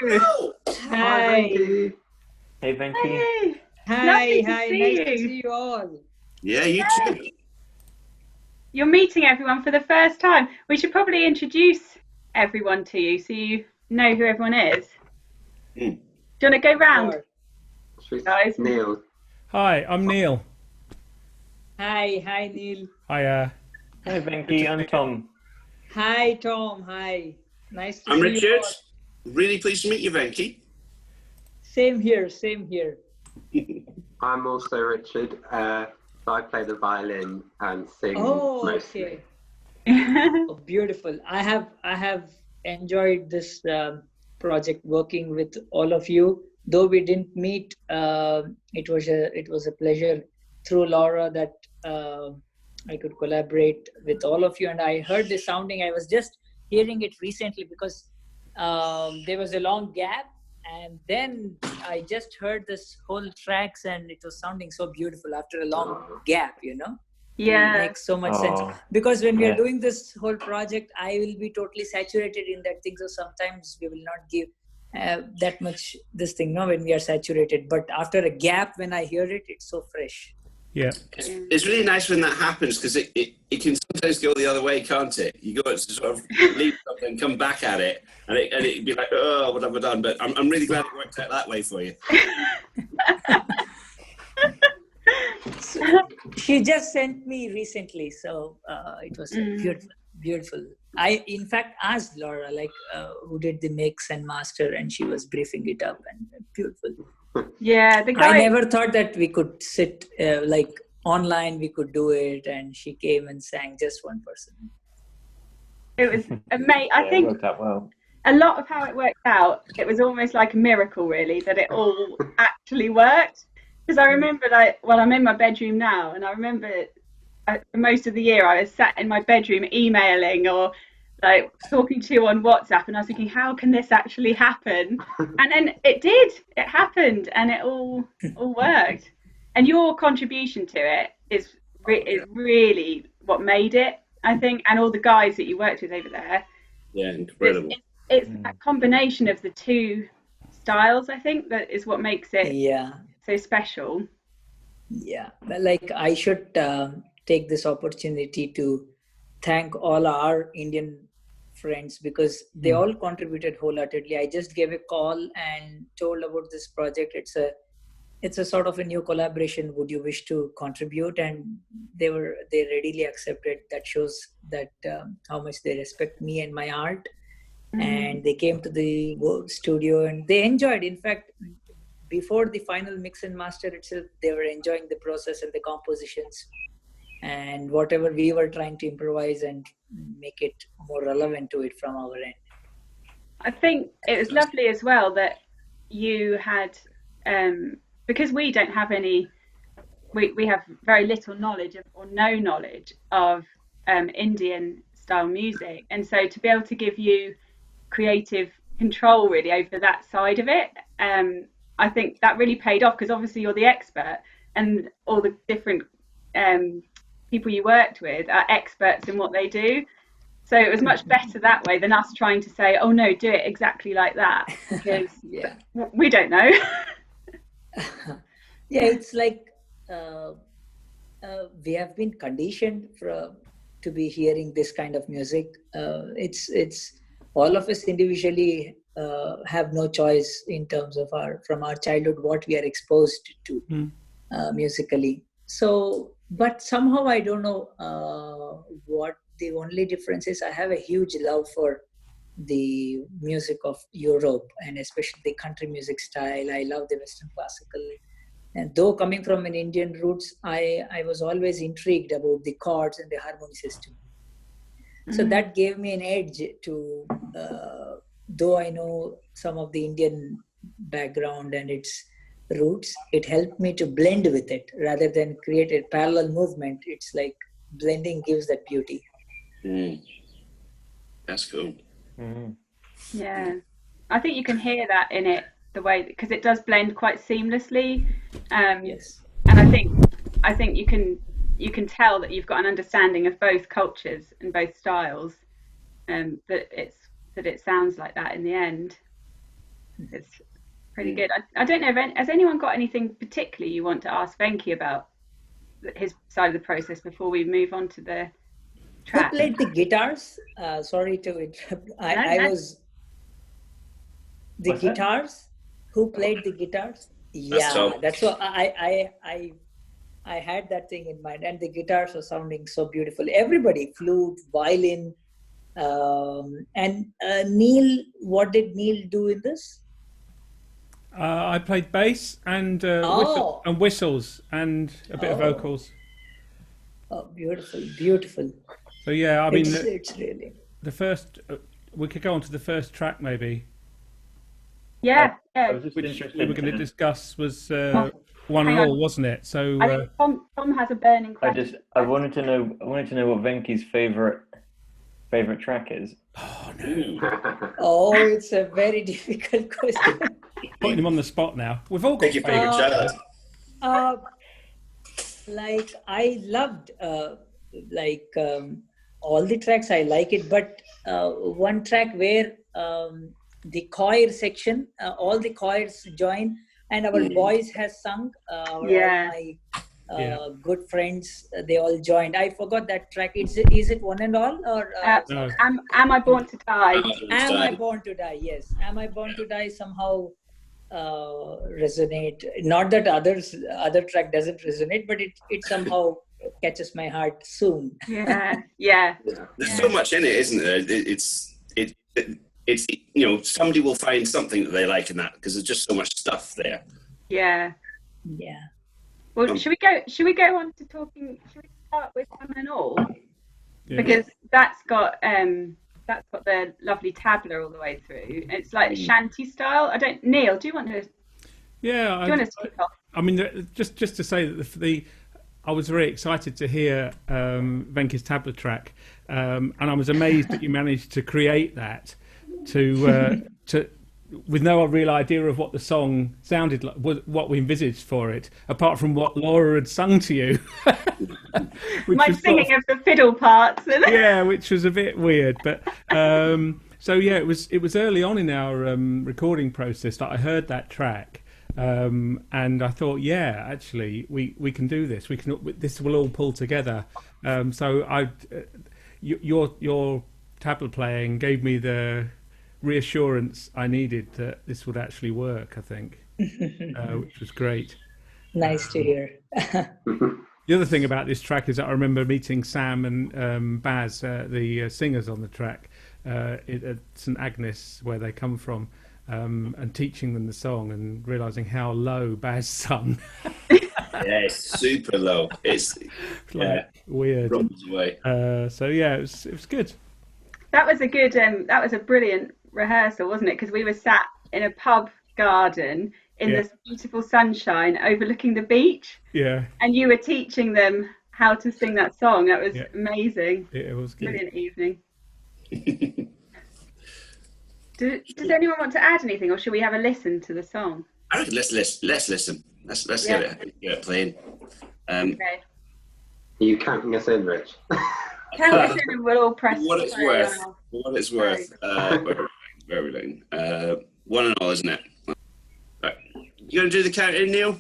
Oh, Hi. Venky. Hey, Venky. Hey. Hi, Lovely to see nice you. to see you all. yeah, you too. You're meeting everyone for the first time. We should probably introduce everyone to you so you know who everyone is. Mm. Do you want to go round, Sure. guys? Neil. Hi, I'm Neil. Hi, Neil. Hi, Hey, Venky. I'm Tom. Hi, Tom. Hi. Nice to I'm see Richard. you all. Really pleased to meet you, Venky. Same here. I'm also Richard. So I play the violin and sing Oh, mostly. okay. Oh, beautiful. I have enjoyed this project working with all of you. Though we didn't meet, it was a pleasure through Laura that I could collaborate with all of you. And I heard the sounding. I was just hearing it recently because there was a long gap, and then I just heard this whole tracks, and it was sounding so beautiful after a long gap. Yeah. It makes so much sense, because when we are doing this whole project, I will be totally saturated in that thing, so sometimes we will not give that much this thing, when we are saturated, but after a gap, when I hear it, it's so fresh. Yeah. It's really nice when that happens because it can sometimes go the other way, can't it? You go to sort of leave something, come back at it, and it'd be like, oh, what have I done? But I'm really glad it worked out that way for you. So, she just sent me recently, so it was beautiful. I in fact asked Laura who did the mix and master, and she was briefing it up, and beautiful. Yeah, the guy. I never thought that we could sit online, we could do it, and she came and sang, just one person. It was amazing. I think it worked out well. a lot of how it worked out, it was almost like a miracle, really, that it all actually worked. Because I remember, I'm in my bedroom now, and I remember most of the year I was sat in my bedroom emailing or talking to you on WhatsApp, and I was thinking, how can this actually happen? And then it did. It happened, and it all worked. And your contribution to it is really what made it, I think, and all the guys that you worked with over there. Yeah, incredible. It's a combination of the two styles, I think, that is what makes it so special. Yeah, I should take this opportunity to thank all our Indian friends, because they all contributed wholeheartedly. I just gave a call and told about this project. It's a sort of a new collaboration. Would you wish to contribute? And they readily accepted. That shows that how much they respect me and my art. And they came to the studio and they enjoyed. In fact, before the final mix and master itself, they were enjoying the process and the compositions and whatever we were trying to improvise and make it more relevant to it from our end. I think it was lovely as well that you had, because we don't have we have very little knowledge or no knowledge of Indian style music, and so to be able to give you creative control really over that side of it, I think that really paid off, because obviously you're the expert and all the different people you worked with are experts in what they do. So it was much better that way than us trying to say, oh no, do it exactly like that, because we don't know. It's like we have been conditioned to be hearing this kind of music. It's all of us individually have no choice in terms of from our childhood what we are exposed to musically. So, but somehow I don't know what the only difference is. I have a huge love for the music of Europe, and especially the country music style. I love the Western classical. And though coming from an Indian roots, I was always intrigued about the chords and the harmony system. So that gave me an edge to, though I know some of the Indian background and its roots, it helped me to blend with it rather than create a parallel movement. It's like blending gives that beauty. That's cool. Yeah, I think you can hear that in it, the way, because it does blend quite seamlessly. Yes. And I think you can tell that you've got an understanding of both cultures and both styles, that it sounds like that in the end. It's pretty good. I don't know if has anyone got anything particularly you want to ask Venky about his side of the process before we move on to the Who track? played the guitars? Sorry to interrupt. I was the What's that? guitars. Who played the guitars? That's Yeah, Tom. that's what I had that thing in mind, and the guitars are sounding so beautiful. Everybody, flute, violin, and Neil. What did Neil do in this? I played bass and Oh. whistles and a bit of Oh. vocals. Oh, beautiful, beautiful. So yeah, I mean, It's really. the first we could go on to the first track maybe, Yeah, I yeah. was just which interested we were going to in- discuss was Oh, One and hang on. All, wasn't it? So I think Tom has a burning question. I wanted to know what Venky's favorite track is. oh no, Oh, it's a very difficult question. putting him on the spot now. We've all got Pick your favourite child. Like I loved all the tracks. I like it, but one track where the choir section, all the choirs join, and our boys has sung. All my good friends, they all joined. I forgot that track. Is it One and All or? No. Am I Born to Die? Am I Born to Die? Yes. Am I Born to Die somehow resonate? Not that other track doesn't resonate, but it somehow catches my heart soon. Yeah. There's so much in it, isn't there? It's you know, somebody will find something that they like in that because there's just so much stuff there. Yeah. Yeah. Well, should we go on to talking? Should we start with One and All? Yeah. Because that's got the lovely tabla all the way through. It's like shanty style. Neil, do you want to? Yeah, Do you want to kick off? I mean, just to say that I was very excited to hear Venky's tabla track, and I was amazed that you managed to create that to with no real idea of what the song sounded like, what we envisaged for it, apart from what Laura had sung to you. My singing of the fiddle parts. Yeah, which was a bit weird, but so yeah, it was early on in our recording process that I heard that track. And I thought, yeah, actually, we can do this. This will all pull together. So your tabla playing gave me the reassurance I needed that this would actually work. I think, which was great. Nice to hear. The other thing about this track is that I remember meeting Sam and Baz, the singers on the track, at St Agnes, where they come from. And teaching them the song and realizing how low Baz sung. Yeah, it's super low. It's weird. Runs away. So yeah, it was good. That was a brilliant rehearsal, wasn't it? Because we were sat in a pub garden in this beautiful sunshine overlooking the beach. Yeah. And you were teaching them how to sing that song. That was amazing. It was good. Brilliant evening. Does anyone want to add anything, or should we have a listen to the song? I reckon let's listen. Let's get it playing. Okay. Are you counting us in, Rich? Count us in and we'll all press What it's play worth. on our- What it's worth. Where are we looking? One and All, isn't it? Right. You gonna do the count in, Neil?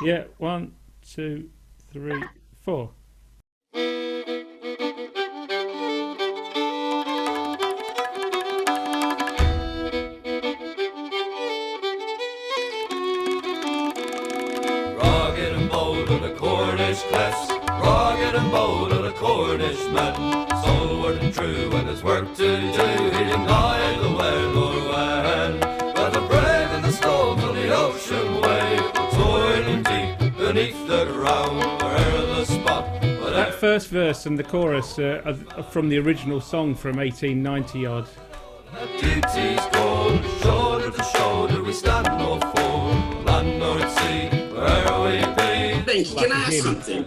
Yeah, 1, 2, 3, 4. Rugged and bold are the Cornish cliffs, rugged and bold are the Cornish men. Stalwart and true when there's work to do, he didn't hide the when or when. But the brave and the storms on the ocean wave, toiling deep beneath the ground, wherever the spot. That first verse and the chorus are from the original song from 1890 odd. Duty's called, shoulder to shoulder we stand no foe, land or at sea, where we be. Venky, can I ask something?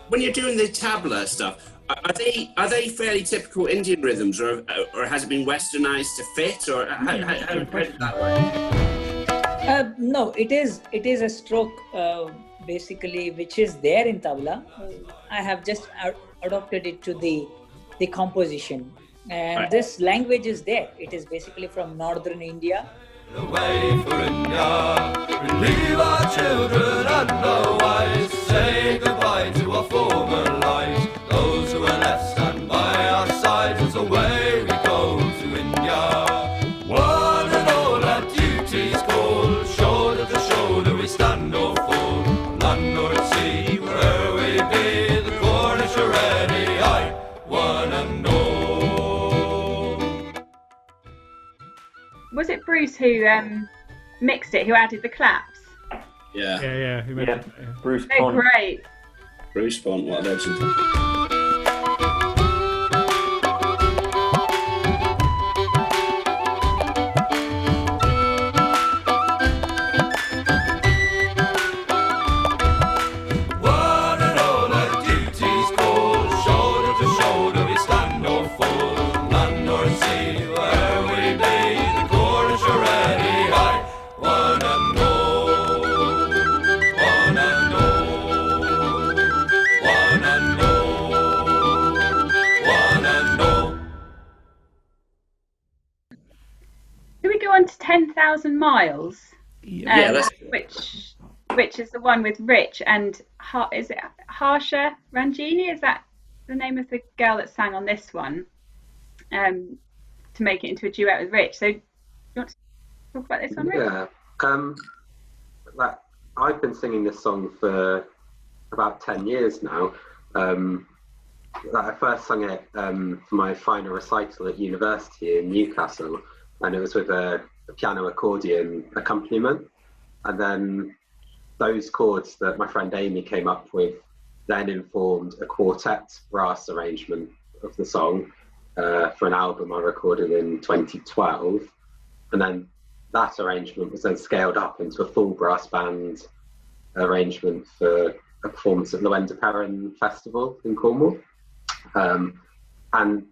When you're doing the tabla stuff, are they fairly typical Indian rhythms, or has it been westernized to fit, or how did that work? No, it is a stroke basically which is there in tabla. I have just adopted it to the composition. And this language is there. It is basically from northern India. Away for India, we leave our children and our wives, say goodbye to our former lives. Those who are left stand by our sides as away we go to India. One and all our duties call, shoulder to shoulder we stand or fall. Land or sea, wherever we be, the Cornish are ready, aye, one and all. Was it Bruce who mixed it, who added the claps? Yeah. Yeah. Who made it? Yeah. Bruce They're Pond. great. Bruce Bond, what a legend. One and all our duties call, shoulder to shoulder we stand or fall. Land or sea, where we be, the Cornish are ready, aye, one and all. One and all. One and all. One and all. Do we go on to 10,000 Miles? Yeah, that's Which is the one with Rich and is it Harsha Ranjini? Is that the name of the girl that sang on this one? To make it into a duet with Rich. So, you want to talk about this one, Rich? Yeah. I've been singing this song for about 10 years now. I first sung it for my final recital at university in Newcastle, and it was with a piano accordion accompaniment. And then those chords that my friend Amy came up with then informed a quartet brass arrangement of the song for an album I recorded in 2012. And then that arrangement was then scaled up into a full brass band arrangement for a performance at Llewellyn Perrin Festival in Cornwall. And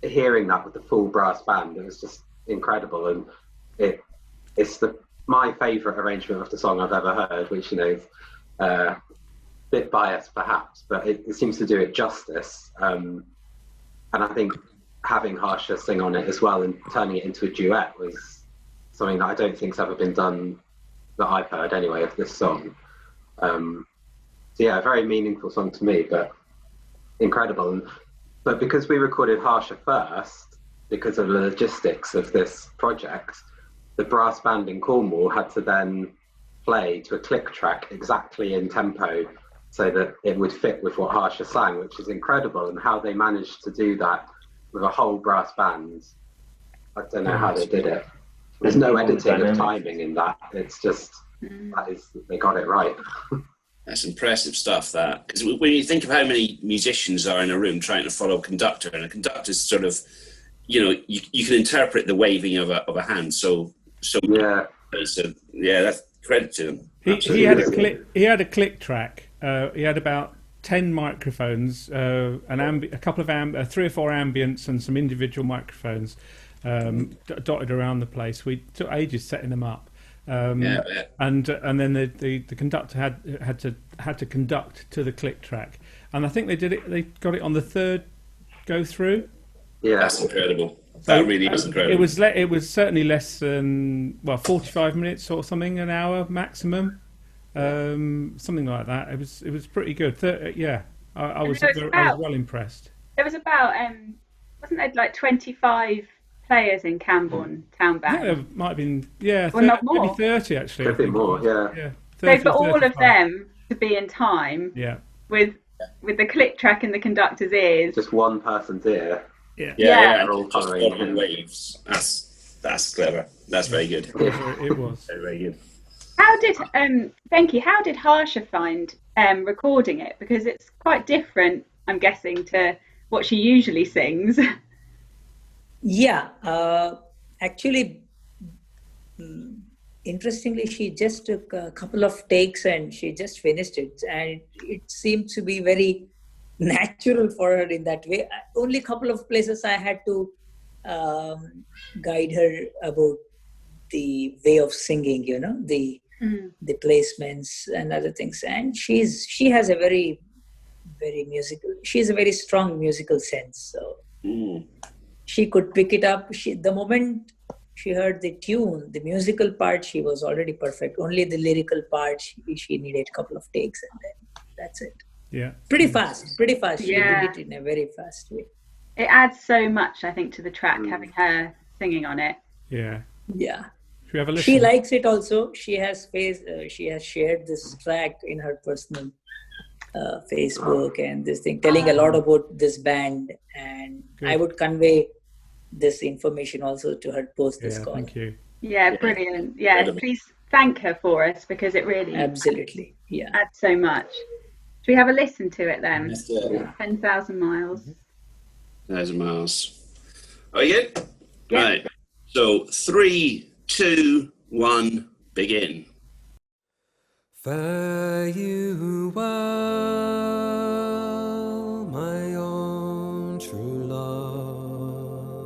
hearing that with the full brass band, it was just incredible. And it's my favourite arrangement of the song I've ever heard, which, you know, is a bit biased perhaps, but it seems to do it justice. And I think having Harsha sing on it as well and turning it into a duet was something that I don't think's ever been done, that I've heard anyway, of this song. So yeah, a very meaningful song to me, but incredible. But because we recorded Harsha first, because of the logistics of this project, the brass band in Cornwall had to then play to a click track exactly in tempo so that it would fit with what Harsha sang, which is incredible. And how they managed to do that with a whole brass band, I don't know how they did it. There's no editing of timing in that. It's just, they got it right. That's impressive stuff, that. Because when you think of how many musicians are in a room trying to follow a conductor, and a conductor's sort of, you know, you can interpret the waving of a hand so Yeah. So yeah, that's credit to him. He had a click track. He had about 10 microphones, a couple of 3 or 4 ambients, and some individual microphones dotted around the place. We took ages setting them up. And then the conductor had to conduct to the click track, and I think they did it. They got it on the 3rd go through. Yeah, that's incredible. That really is incredible. It was certainly less than 45 minutes or something, an hour maximum, something like that. It was pretty good. I was well impressed. There was about wasn't there like 25 players in Camborne Town Band? Yeah, there might have been, well, not more. maybe 30 actually. Could be more, yeah. So for all of them to be in time, with the click track in the conductor's ears, just one person's ear. Yeah. All just following waves. That's clever. That's very good. It was very good. How did Venky? How did Harsha find recording it? Because it's quite different, I'm guessing, to what she usually sings. Yeah, actually, interestingly, she just took a couple of takes and she just finished it, and it seemed to be very natural for her in that way. Only a couple of places I had to guide her about the way of singing, you know, the placements and other things. And she has a very, very musical. She has a very strong musical sense. So she could pick it up. The moment she heard the tune, the musical part, she was already perfect. Only the lyrical part, she needed a couple of takes, and then that's it. Yeah. Pretty fast. She Yeah. did it in a very fast way. It adds so much, I think, to the track, having her singing on it. Yeah. Yeah. Should we have a listen? She likes it also. She has shared this track in her personal Facebook and this thing, telling a lot about this band. And Good. I would convey this information also to her post this call. Thank you. Yeah, brilliant. Yeah, please thank her for us, because it really Absolutely. Yeah. adds so much. Should we have a listen to it then? Let's do it. 10,000 miles. 1,000 miles. Are you good? Yeah. Right. So 3, 2, 1, begin. Fare you well, my own true love,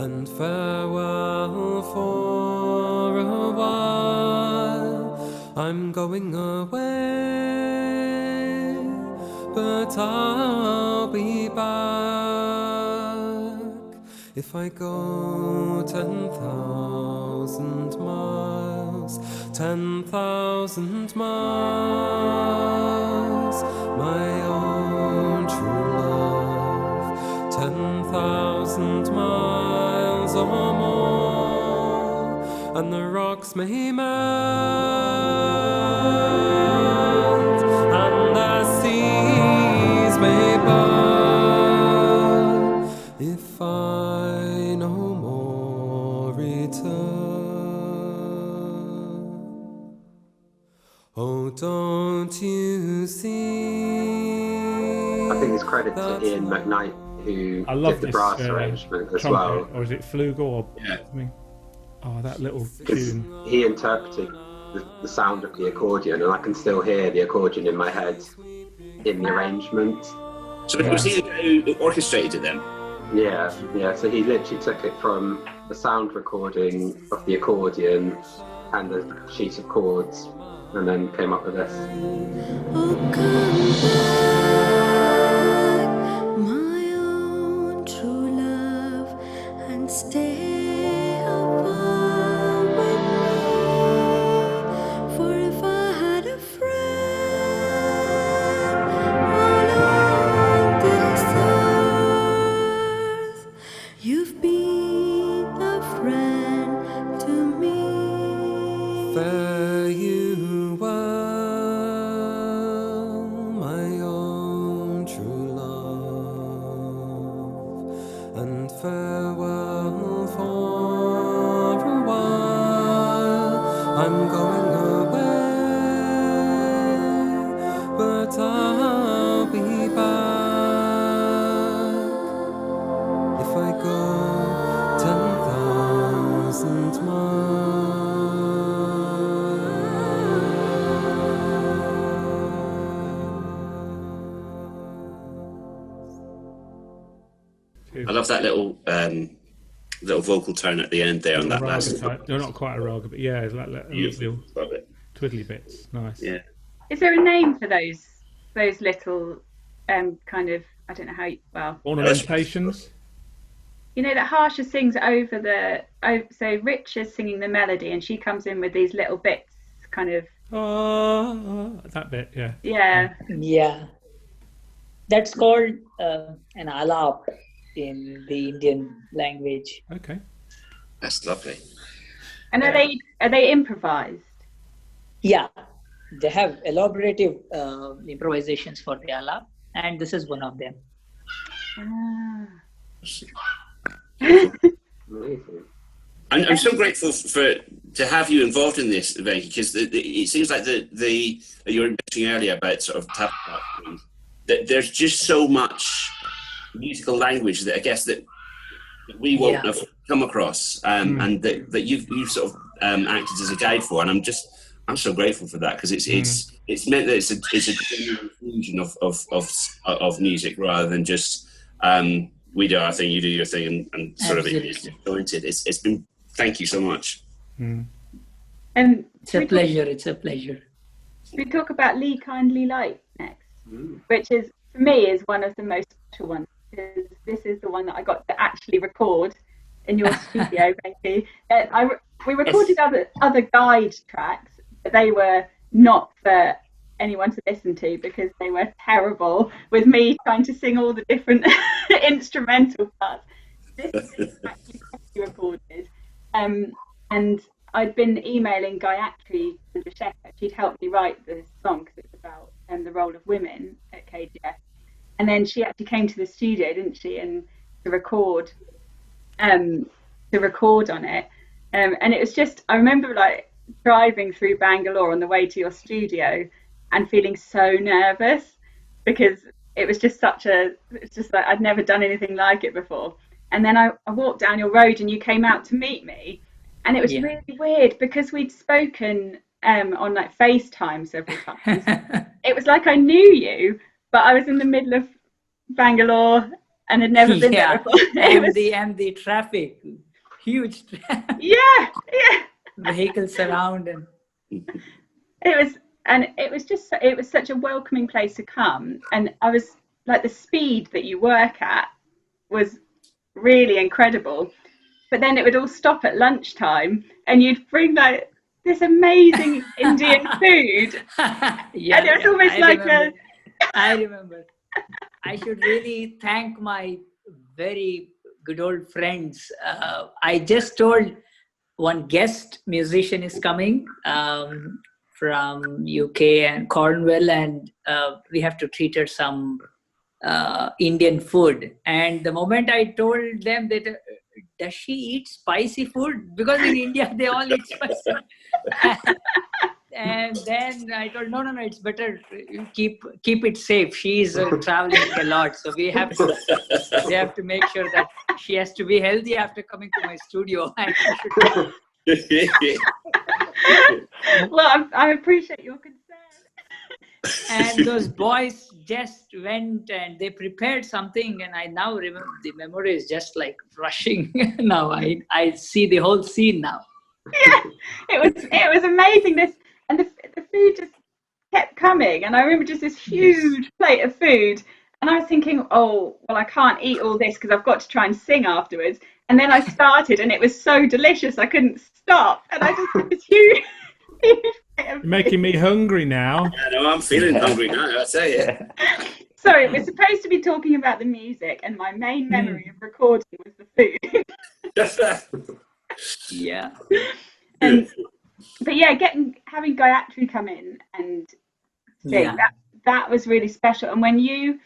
and farewell for a while. I'm going away, but I'll be back if I go 10,000 miles. 10,000 miles, my own true love. 10,000 miles or more, and the rocks may melt, and the seas may burn, if I no more return. Oh, don't you see? I think it's credit to Ian McKnight who I love did the this brass arrangement as trumpet, well. or is it flugel or Yeah. something? Oh, that little Because tune. he interpreted the sound of the accordion, and I can still hear the accordion in my head in the arrangement. So was he the guy who orchestrated it then? Yeah. So he literally took it from the sound recording of the accordion and the sheet of chords, and then came up with this. Oh, come back, my own true love, and stay a while with me. For if I had a friend all on this earth, you've been a friend to me. Fare you well, my own true love, and farewell for a while. I'm going away, but I'll be back if I go 10,000 I love that little vocal tone at the end there on that Raga last. type. They're not quite a raga, but yeah, it's like Beautiful. little Love it. twiddly bits. Nice. Yeah. Is there a name for those little kind of, I don't know how you, well, Ornamentations. you know that Harsha sings over so Rich is singing the melody and she comes in with these little bits kind of, That bit, yeah. Yeah. That's called an alap in the Indian language. Okay. That's lovely. and are they improvised? Yeah, they have elaborative improvisations for the alap, and this is one of them. Amazing. I'm so grateful to have you involved in this, Venky, because it seems like you were mentioning earlier about sort of tap platforms, that there's just so much musical language that I guess that we won't have come across, and that you've sort of acted as a guide for, and I'm so grateful for that, because it's meant that it's a genuine fusion of music rather than just we do our thing, you do your thing, and sort of it's jointed. It's been. Thank you so much. And It's a pleasure. It's a pleasure. We talk about Lee Kindly Light next, which is for me is one of the most special ones. Because this is the one that I got to actually record in your studio, Becky. We recorded other guide tracks, but they were not for anyone to listen to because they were terrible, with me trying to sing all the different instrumental parts. This is actually recorded, and I'd been emailing Gayatri Chandrasekhar. She'd helped me write the song because it's about the role of women at KGF, and then she actually came to the studio, didn't she, and to record on it, and it was just, I remember like driving through Bangalore on the way to your studio and feeling so nervous because it was just it's just like I'd never done anything like it before. And then I walked down your road and you came out to meet me, and it was really weird because we'd spoken on like FaceTime several times. It was like I knew you, but I was in the middle of Bangalore and had never been there before. And the traffic, huge traffic. Yeah. Vehicles around, and it was such a welcoming place to come, and I was like, the speed that you work at was really incredible. But then it would all stop at lunchtime, and you'd bring like this amazing Indian food. And it was almost I remember. I should really thank my very good old friends. I just told one guest musician is coming from UK and Cornwall, and we have to treat her some Indian food. And the moment I told them that, does she eat spicy food? Because in India they all eat spicy. And then I told, no, it's better keep it safe. She's traveling a lot, so we have to make sure that she has to be healthy after coming to my studio. Well, I appreciate your concern. And those boys just went and they prepared something, and I now remember, the memory is just like rushing. Now I see the whole scene now. Yeah, it was amazing. And the food just kept coming, and I remember just this huge plate of food, and I was thinking, oh well, I can't eat all this because I've got to try and sing afterwards. And then I started, and it was so delicious I couldn't stop, and I just had this huge plate of You're making me hungry now. Yeah, no, I'm feeling hungry now, I tell you. Sorry, we're supposed to be talking about the music, and my main memory of recording was the food. Yeah. But yeah, having Gayatri come in and sing, that was really special. And when you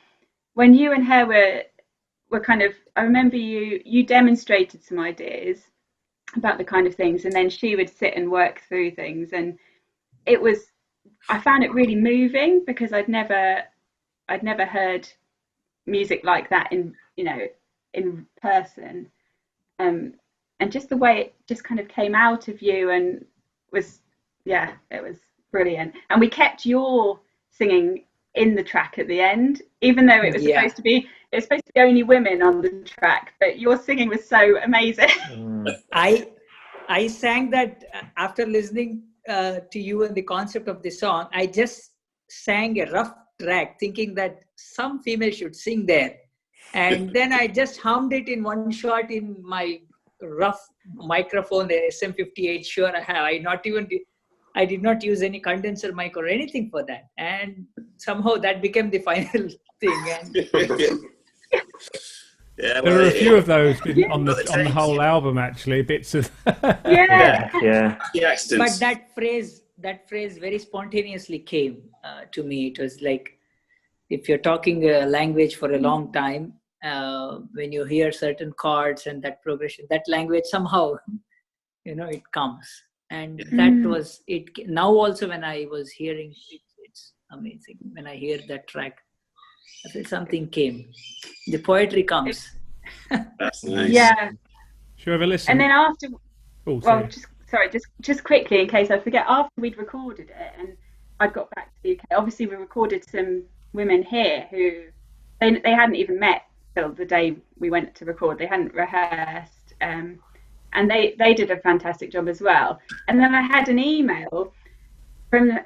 and her were kind of, I remember you demonstrated some ideas about the kind of things, and then she would sit and work through things, and I found it really moving because I'd never heard music like that in person, and just the way it just kind of came out of you and it was brilliant. And we kept your singing in the track at the end, even though it was supposed to be only women on the track, but your singing was so amazing. I sang that after listening to you and the concept of the song. I just sang a rough track thinking that some female should sing there, and then I just hummed it in one shot in my rough microphone, the SM58. Sure, I did not use any condenser mic or anything for that, and somehow that became the final thing. And yeah, there are a few of those on the whole album, actually, bits of yeah. But that phrase very spontaneously came to me. It was like, if you're talking a language for a long time, when you hear certain chords and that progression, that language somehow, it comes. And that was it. Now also when I was hearing it, it's amazing. When I hear that track, I feel something came. The poetry comes. That's nice. Yeah. Should we have a listen? And then after, sorry. just quickly in case I forget, after we'd recorded it and I got back to the UK, obviously we recorded some women here who they hadn't even met till the day we went to record. They hadn't rehearsed, and they did a fantastic job as well. And then I had an email from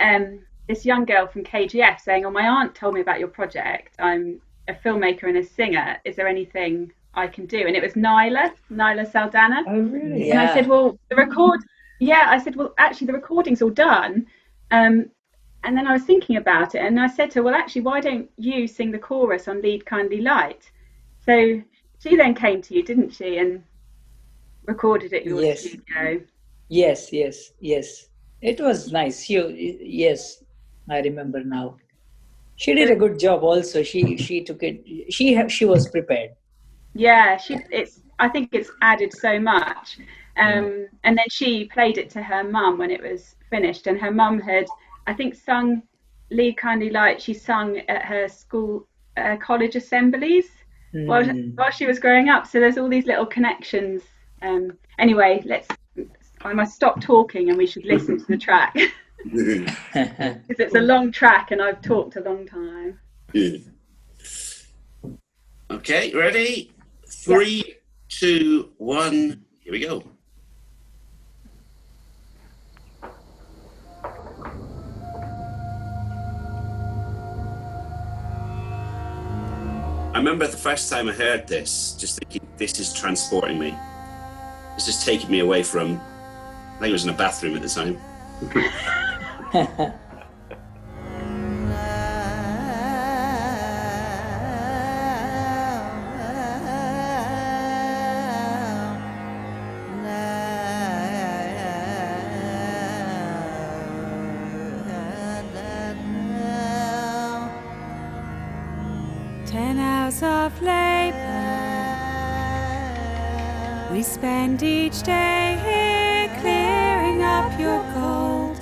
this young girl from KGF saying, "Oh, my aunt told me about your project. I'm a filmmaker and a singer. Is there anything I can do? And it was Nyla Saldana. Oh, really? And I said, well, I said, well, actually, the recording's all done. And then I was thinking about it, and I said to her, well, actually, why don't you sing the chorus on Lead Kindly Light? So she then came to you, didn't she, and recorded it in your studio. Yes. It was nice. Yes, I remember now. She did a good job also. She took it. She was prepared. Yeah, I think it's added so much. And then she played it to her mum when it was finished, and her mum had, I think, sung Lead Kindly Light. She sung at her school college assemblies while she was growing up. So there's all these little connections. Anyway, I must stop talking and we should listen to the track. Because it's a long track and I've talked a long time. Okay, ready? 3, 2, 1, here we go. I remember the first time I heard this, just thinking, this is transporting me. This is taking me away from, I think I was in a bathroom at the time. Of labor we spend each day here clearing up your gold,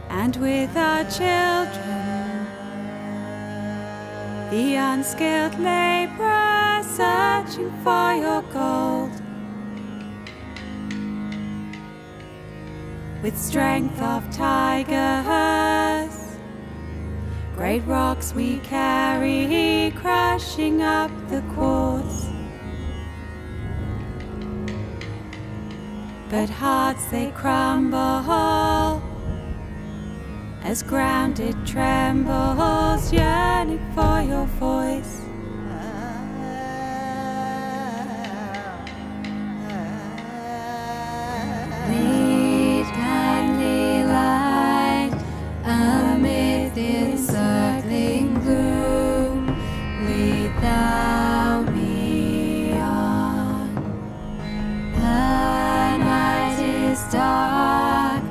and with our children, the unskilled laborer searching for your gold. With strength of tigers, great rocks we carry, crushing up the quartz. But hearts they crumble as ground it trembles, yearning for your voice. Lead kindly light amid this circling gloom, lead thou me on. The night is dark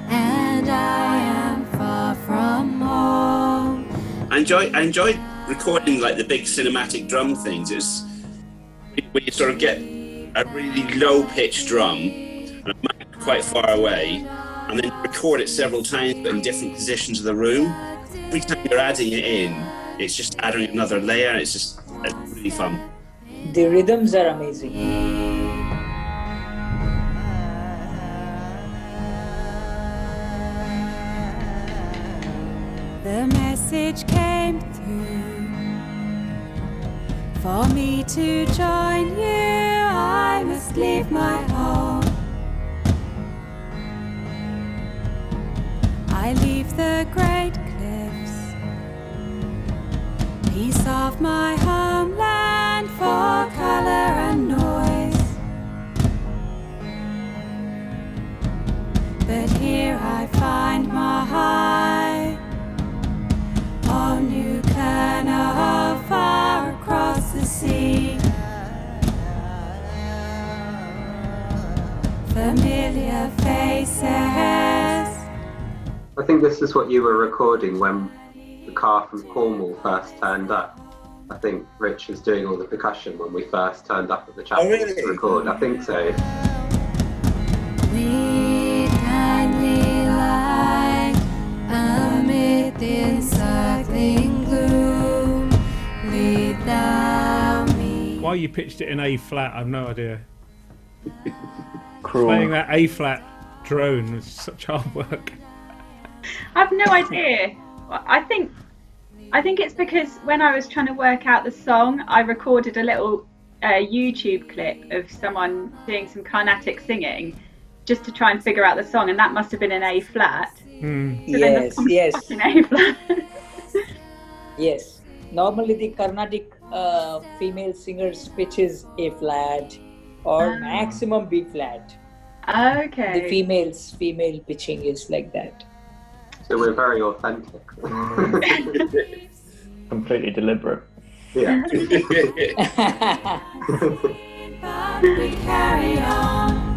and I am far from home. I enjoyed recording like the big cinematic drum things. It's where you sort of get a really low pitched drum and a mic quite far away, and then record it several times but in different positions of the room. Every time you're adding it in, it's just adding another layer. It's really fun. The rhythms are amazing. The message came through for me to join you. I must leave my home. I leave the great cliffs, piece of my homeland, for color and noise. But here I find my own new kernel far across the sea. Familiar faces. I think this is what you were recording when the car from Cornwall first turned up. I think Rich was doing all the percussion when we first turned up at the chapel to record. I think so. Lead kindly light amid the encircling gloom, lead thou me. Why you pitched it in A flat, I've no idea. Cruel. Playing that A flat drone was such hard work. I've no idea. I think it's because when I was trying to work out the song, I recorded a little YouTube clip of someone doing some Carnatic singing just to try and figure out the song, and that must have been an A flat. So Yes, yes. An A flat. Yes. Normally the Carnatic female singer's pitch is A flat or maximum B flat. Okay. The female pitching is like that. So we're very authentic. Completely deliberate. Yeah. But we carry on.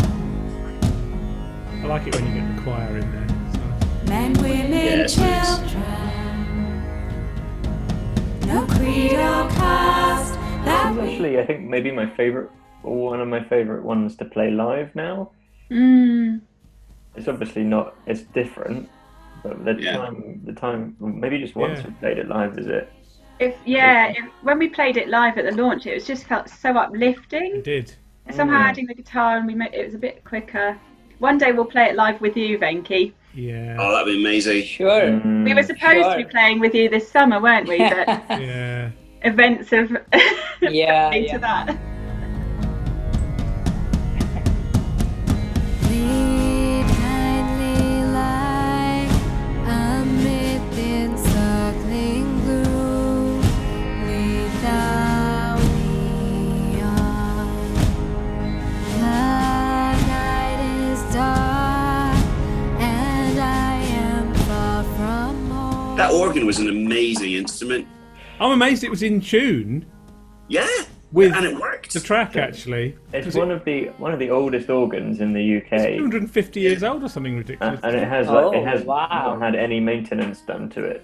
I like it when you get the choir in there. It's nice. Men, women, Yes, nice. children. No creed or caste that we Actually, I think maybe one of my favorite ones to play live now. It's obviously not. It's different, but the time. Maybe just once we played it live. Is it? When we played it live at the launch, it just felt so uplifting. It did. Somehow adding the guitar and it was a bit quicker. One day we'll play it live with you, Venky. Yeah. Oh, that'd be amazing. Sure. We were supposed to be playing with you this summer, weren't we? But Yeah. events have Yeah. to that. lead kindly lie amid the encircling gloom. Lead thou me on. The night is dark, and I am far from home. That organ was an amazing instrument. I'm amazed it was in tune Yeah. with And it worked. the track, actually. It's one of the oldest organs in the It's UK, 250 years old or something ridiculous. and it has wow. not had any maintenance done to it.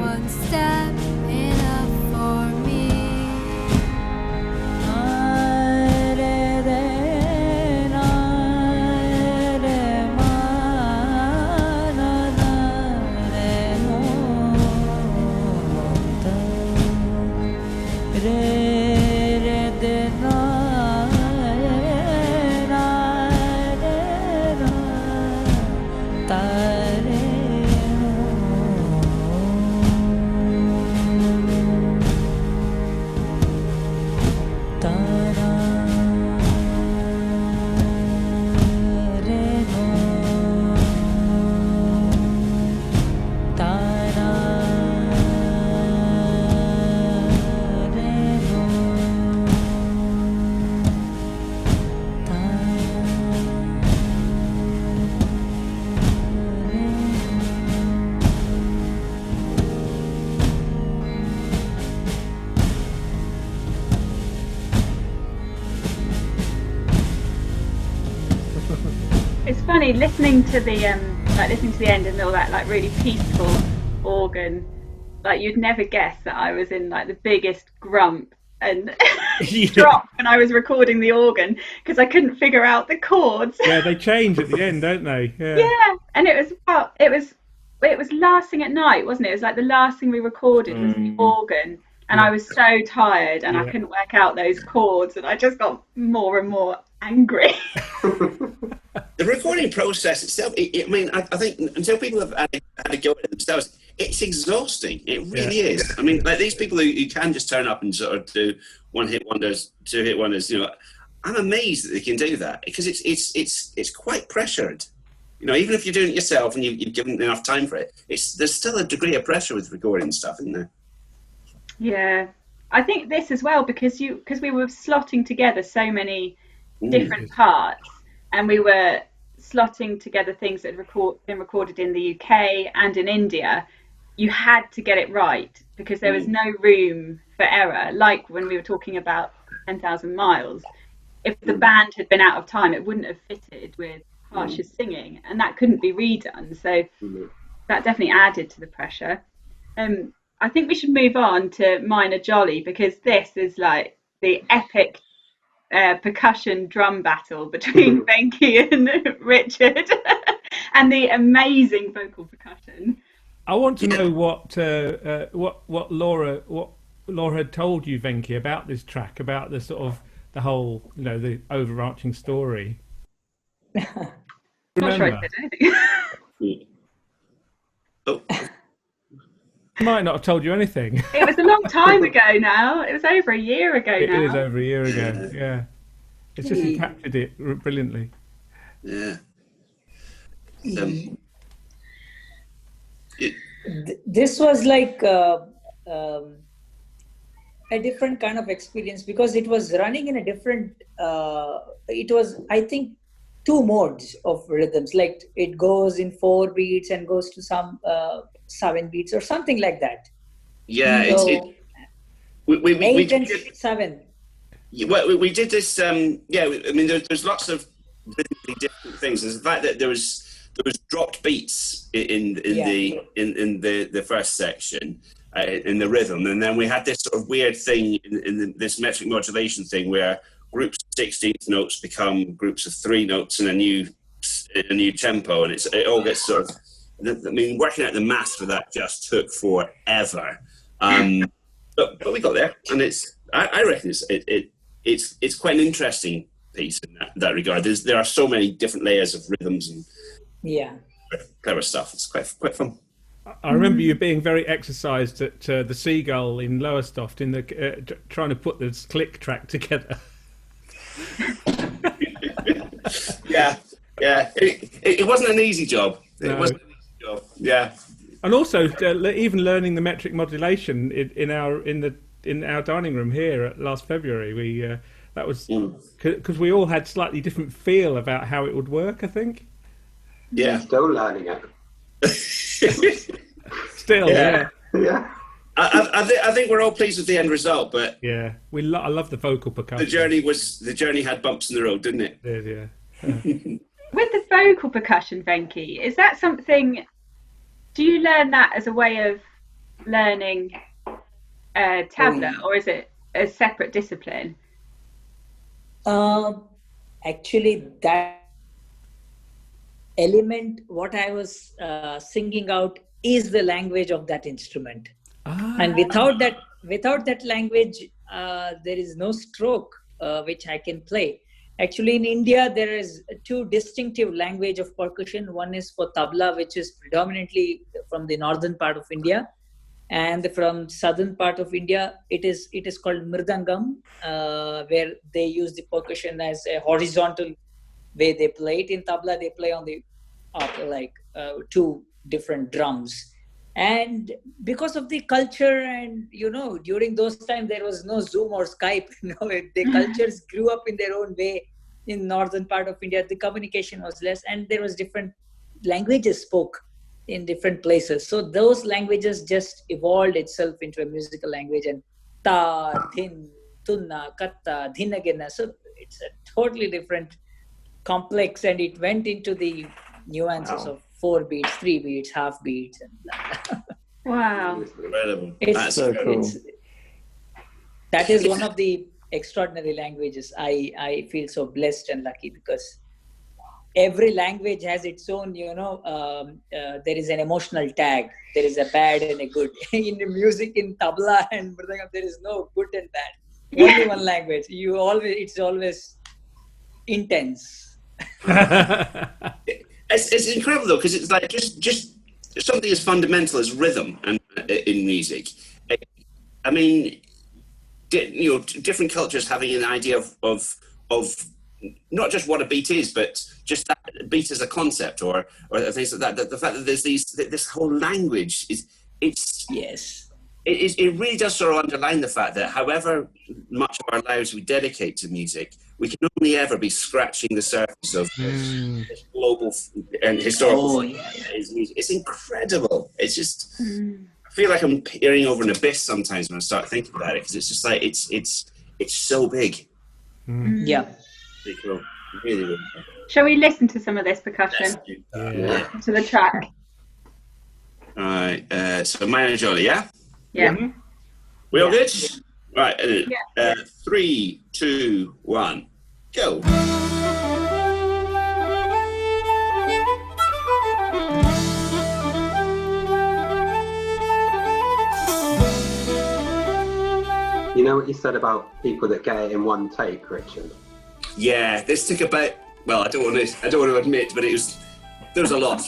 One step enough for me. It's funny listening to the end and all that really peaceful organ. Like you'd never guess that I was in the biggest grump and drop when I was recording the organ because I couldn't figure out the chords. Yeah, they change at the end, don't they? Yeah, and it was last thing at night, wasn't it? It was like the last thing we recorded was the organ, and I was so tired and I couldn't work out those chords, and I just got more and more angry. The recording process itself, I think until people have had a go at it themselves, it's exhausting. It really is. I mean, these people who can just turn up and sort of do one-hit wonders, two-hit wonders, I'm amazed that they can do that because it's quite pressured. Even if you're doing it yourself and you've given enough time for it, there's still a degree of pressure with recording stuff, isn't there? Yeah, I think this as well because we were slotting together so many different parts, and we were slotting together things that had been recorded in the UK and in India. You had to get it right because there was no room for error. Like when we were talking about 10,000 Miles, if the band had been out of time, it wouldn't have fitted with Harsh's singing, and that couldn't be redone. So that definitely added to the pressure. I think we should move on to Minor Jolly because this is like the epic percussion drum battle between Venky and Richard and the amazing vocal percussion. I want to know what Laura had told you, Venky, about this track, about the sort of the whole, the overarching story. Not sure I said anything. Oh. I might not have told you anything. It was a long time ago now. It was over a year ago now. It is over a year ago, yeah. It's just you captured it brilliantly. Yeah. This was like a different kind of experience because it was running in a different. It was, I think, 2 modes of rhythms. Like it goes in 4 beats and goes to some 7 beats or something like that. Yeah, So, we 8 and did, 7. well, we did this. I mean, there's lots of rhythmically different things. There's the fact that there was dropped beats in the first section in the rhythm, and then we had this sort of weird thing in this metric modulation thing where groups of 16th notes become groups of 3 notes in a new tempo, and it all gets sort of. I mean, working out the maths for that just took forever, but we got there, and I reckon it's quite an interesting piece in that regard. There are so many different layers of rhythms and clever stuff. It's quite fun. I remember you being very exercised at the Seagull in Lowestoft in the trying to put this click track together. Yeah. It wasn't an easy job. It wasn't an easy job. Yeah. And also, even learning the metric modulation in our dining room here last February, that was because we all had slightly different feel about how it would work. I think. Yeah, still learning it. Still, yeah. I think we're all pleased with the end result, but yeah, I love the vocal percussion. The journey had bumps in the road, didn't it? It did, yeah. With the vocal percussion, Venky, is that something? Do you learn that as a way of learning tabla, or is it a separate discipline? Actually, that element, what I was singing out, is the language of that instrument. And without that language, there is no stroke which I can play. Actually, in India, there is 2 distinctive language of percussion. One is for tabla, which is predominantly from the northern part of India, and from southern part of India, it is called mridangam, where they use the percussion as a horizontal way they play it. In tabla, they play on the 2 different drums. And because of the culture, and during those times there was no Zoom or Skype, the cultures grew up in their own way. In northern part of India, the communication was less, and there was different languages spoke in different places. So those languages just evolved itself into a musical language, and ta, thin, tunna, katta, dhinagena. So it's a totally different complex, and it went into the nuances of 4 beats, 3 beats, half beats, and blah, blah. Wow. Incredible. That's so cool. That is one of the extraordinary languages. I feel so blessed and lucky because every language has its own, there is an emotional tag. There is a bad and a good. In the music, in tabla and mridangam, there is no good and bad. Only one language. It's always intense. It's incredible though, because it's like just something as fundamental as rhythm and in music. I mean, different cultures having an idea of not just what a beat is, but just that beat as a concept or things like that. The fact that there's this whole language it really does sort of underline the fact that however much of our lives we dedicate to music, we can only ever be scratching the surface of this global and historical. It's incredible. It's just, I feel like I'm peering over an abyss sometimes when I start thinking about it, because it's just like it's so big. Yeah. Really cool. Really, really cool. Shall we listen to some of this percussion? To the track. All right. So mine and Jolly, yeah. Yeah. Mm-hmm. We all good? Right. 3, 2, 1, go. You know what you said about people that get it in one take, Richard? Yeah, this took about. Well, I don't want to admit, but there was a lot.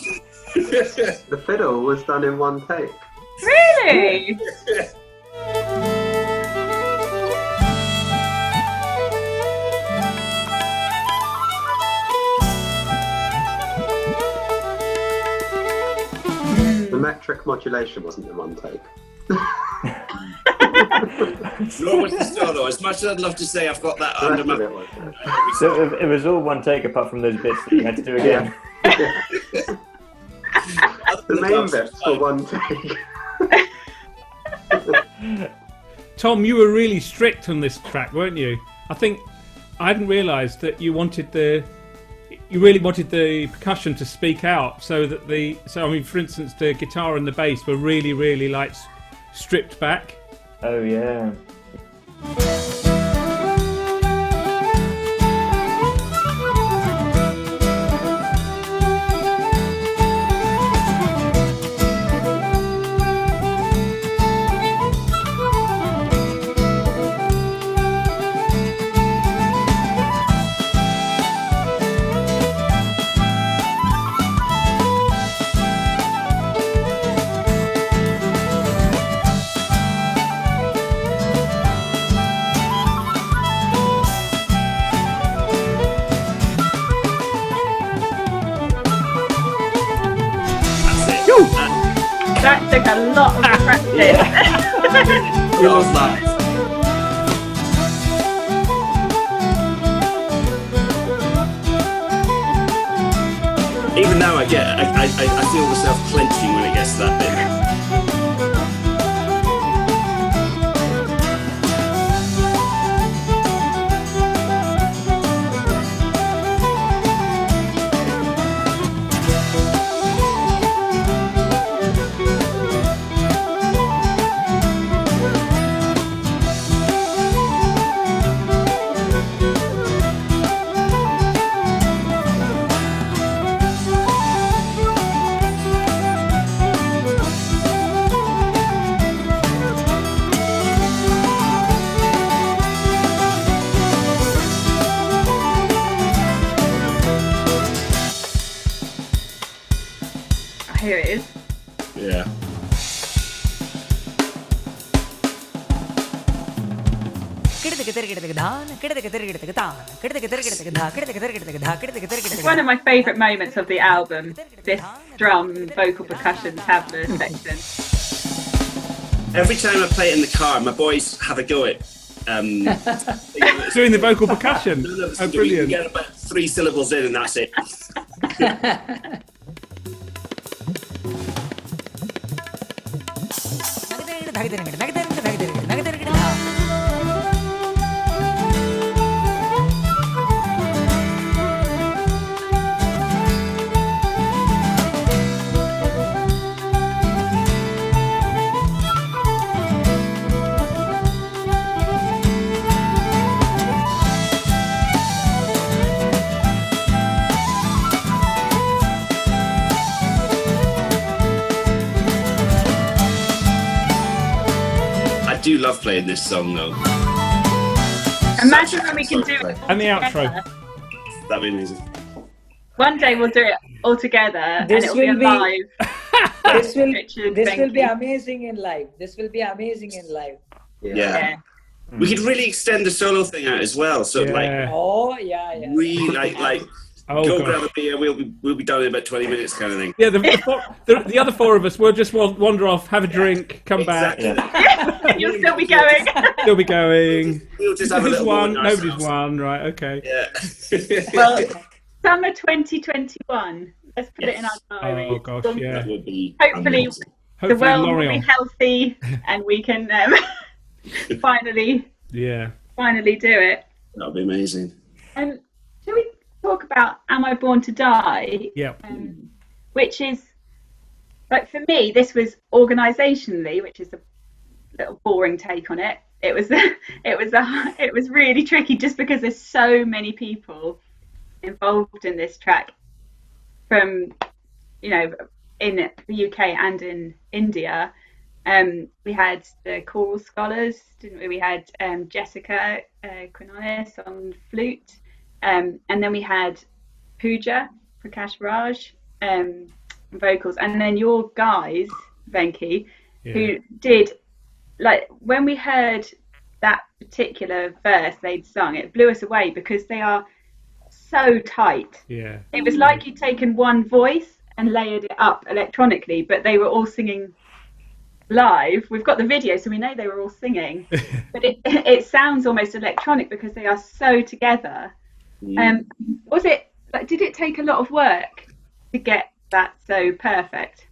The fiddle was done in one take. Really? The metric modulation wasn't in one take. Nor was the solo. As much as I'd love to say I've got that The under rest my... of it was, So it was all one take apart from those bits that you had to do again. The main bits were one take. Tom, you were really strict on this track, weren't you? I think I hadn't realised that you really wanted the percussion to speak out, so that for instance, the guitar and the bass were really, really like stripped back. Oh yeah. That took a lot of practice. Last night. Even now, I feel myself clenching when it gets to that bit. Here it is. Yeah. It's one of my favourite moments of the album, this drum vocal percussion tabla section. Every time I play it in the car, my boys have a go at Doing the vocal percussion. Oh, You brilliant. get about 3 syllables in and that's it. I do love playing this song though. Imagine when we can do it. And the outro. That'd be amazing. One day we'll do it all together and This it'll be will be- alive. This will Richard, this will be Venky. amazing in live. This will be amazing in live. Yeah. Yeah. We could really extend the solo thing out as well. So like Yeah. Oh yeah, yeah. really like Oh, go gosh. grab a beer, we'll be done in about 20 minutes kind of thing. Yeah, the other 4 of us will just wander off, have a drink, come Exactly. back, You'll still be going. still be going. We'll just have a Who's little won? moment Nobody's ourselves. won, right? Okay. Yeah. Well, summer 2021. Let's put it in our diary. Oh gosh, yeah. That would be Hopefully, amazing. the Hopefully, world will be L'Oreal. healthy and we can finally Yeah. do it. That would be amazing. Shall we talk about Am I Born to Die? Yeah. Which is, like, for me, this was organisationally, which is a little boring take on it. It was really tricky just because there's so many people involved in this track, from, you know, in the UK and in India. We had the choral scholars, didn't we? We had Jessica Quinones on flute, and then we had Pooja Prakash Raj vocals, and then your guys, Venky, who did, like, when we heard that particular verse they'd sung, it blew us away because they are so tight. Yeah. It was like you'd taken one voice and layered it up electronically, but they were all singing live. We've got the video, so we know they were all singing, but it sounds almost electronic because they are so together. Was it like, did it take a lot of work to get that so perfect?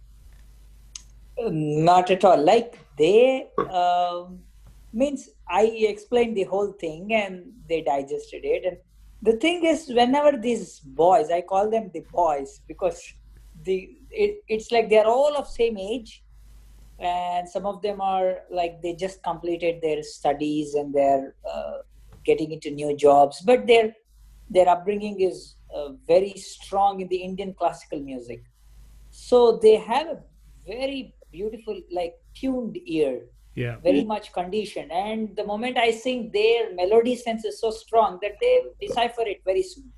Not at all. Like they means I explained the whole thing and they digested it. And the thing is, whenever these boys, I call them the boys because it's like they're all of same age, and some of them are like they just completed their studies and they're getting into new jobs, but their upbringing is very strong in the Indian classical music. So they have a very beautiful, like tuned ear, very much conditioned. And the moment I sing, their melody sense is so strong that they decipher it very soon.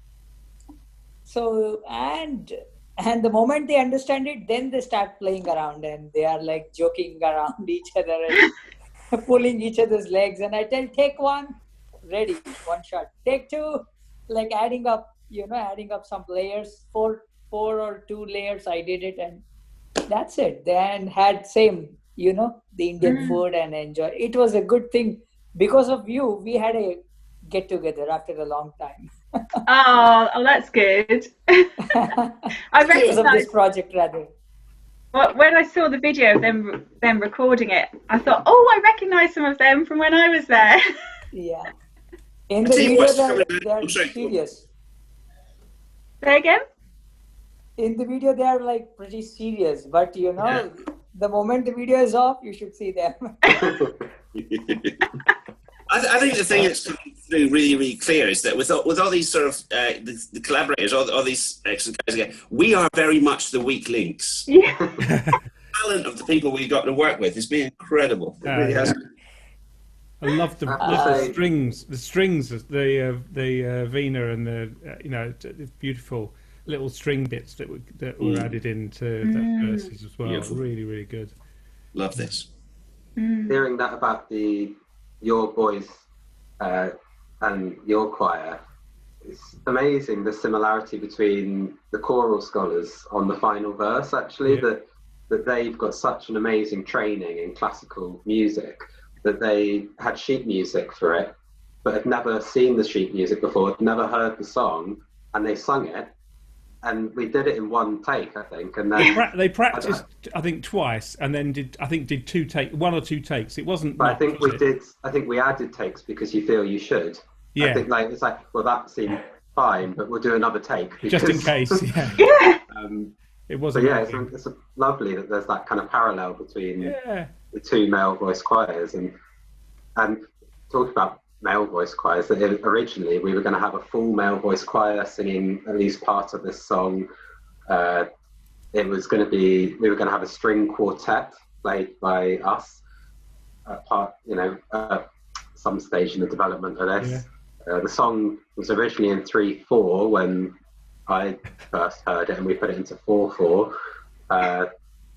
So, and the moment they understand it, then they start playing around and they are like joking around each other and pulling each other's legs. And I tell, take one, ready, one shot. Take two, like adding up some layers, four or 2 layers. I did it, and that's it. Then had same, the Indian food and enjoy. It was a good thing. Because of you, we had a get together after a long time. Oh, that's good. I Because of this project, rather. Well, when I saw the video of them recording it, I thought, I recognise some of them from when I was there. Yeah. In the video, they're serious. Say again? In the video, they are like pretty serious, but the moment the video is off, you should see them. I think the thing that's coming through really, really clear is that with all these sort of the collaborators, all these excellent guys again, we are very much the weak links. Yeah. The talent of the people we've got to work with has been incredible. It really has. I love the strings, the vina and the beautiful little string bits that were added into that verses as well. Beautiful. Really, really good. Love this. Hearing that about your boys and your choir, it's amazing the similarity between the choral scholars on the final verse. Actually, that they've got such an amazing training in classical music that they had sheet music for it, but had never seen the sheet music before, had never heard the song, and they sung it. And we did it in one take, I think. And then they practiced, I think, twice, and then did 1 or 2 takes. It wasn't. But I think we did. I think we added takes because you feel you should. Yeah. I think it's like, well, that seemed fine, but we'll do another take because, just in case. Yeah. It wasn't. Yeah, it's lovely that there's that kind of parallel between the 2 male voice choirs, and talk about male voice choirs, that originally we were going to have a full male voice choir singing at least part of this song. We were going to have a string quartet played by us at some stage in the development of this. The song was originally in 3/4 when I first heard it, and we put it into 4/4.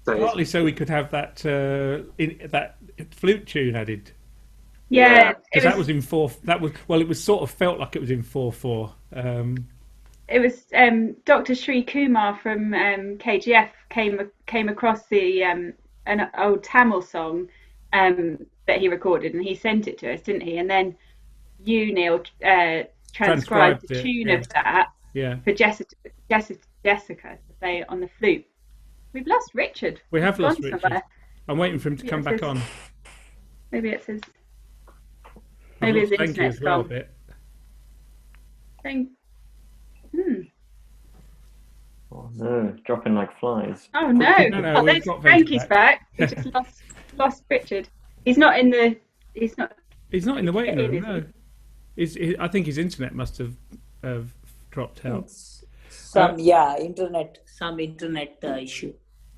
Partly so we could have that that flute tune added. Yeah, because that was in 4. It was sort of felt like it was in 4/4. It was Dr. Sri Kumar from KGF came across an old Tamil song that he recorded, and he sent it to us, didn't he? And then you, Neil, transcribed the tune of that for Jessica to play on the flute. We've lost Richard. We have lost Richard. Somewhere. I'm waiting for him to come back on. Maybe it's his. Maybe his internet's gone. A bit. Oh no, dropping like flies. Oh no! There's Venky's back. We just lost Richard. He's not in the. He's not in the waiting room. No. I think his internet must have dropped out. Some internet issue.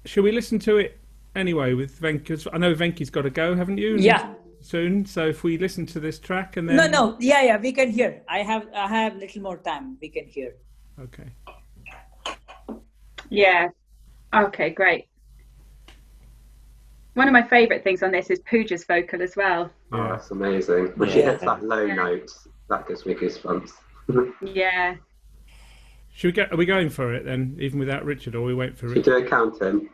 Shall we listen to it anyway with Venky? I know Venky's got to go, haven't you? Yeah. Soon. So if we listen to this track and then we can hear. I have little more time. We can hear. Okay. Yeah. Okay. Great. One of my favourite things on this is Pooja's vocal as well. Oh, that's amazing. When she hits that low note, that gives me goosebumps. Yeah. Are we going for it then, even without Richard, or we wait for Should we Richard? do a counting?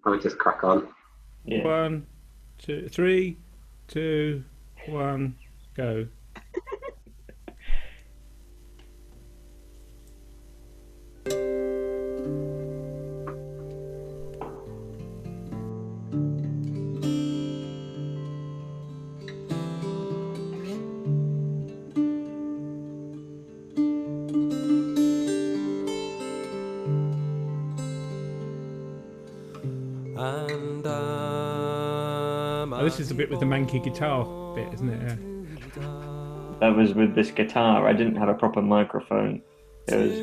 Or we just crack on? Yeah. 1, 2, 3, 2, 1, go. And Oh, this is a bit with the manky guitar bit, isn't it? Yeah. That was with this guitar. I didn't have a proper microphone. It was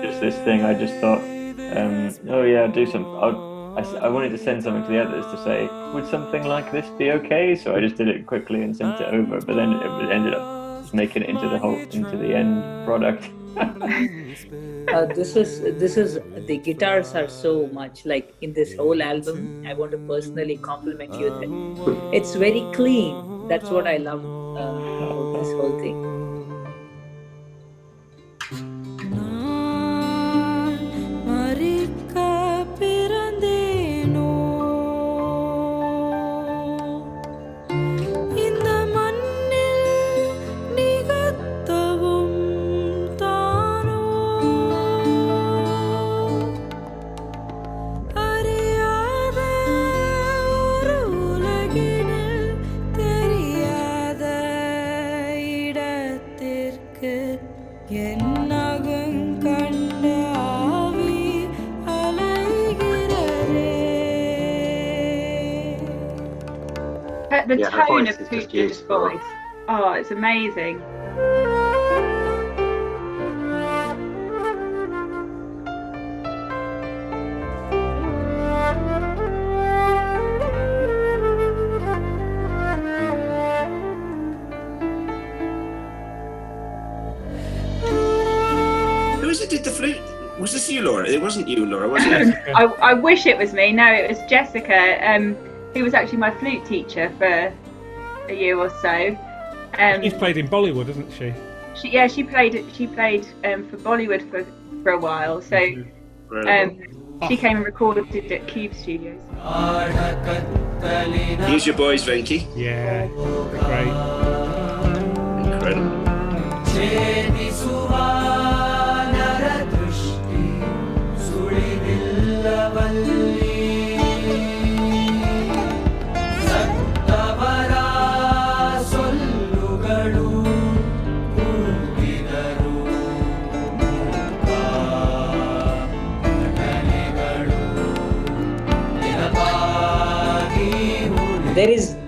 just this thing. I just thought, oh yeah, do some. I wanted to send something to the others to say, would something like this be okay? So I just did it quickly and sent it over. But then it ended up making it into the end product. This is the guitars are so much like in this whole album. I want to personally compliment you that it's very clean. That's what I love about this whole thing. The Yeah, her tone voice of is just Pooch's beautiful. voice. Oh, it's amazing. Who is it did the flute? Was this you, Laura? It wasn't you, Laura, was it? I wish it was me. No, it was Jessica, who was actually my flute teacher for a year or so. She's played in Bollywood, hasn't she? She played for Bollywood for a while. So she came and recorded it at Cube Studios. Here's your boys, Venky. Yeah, they're great. Incredible.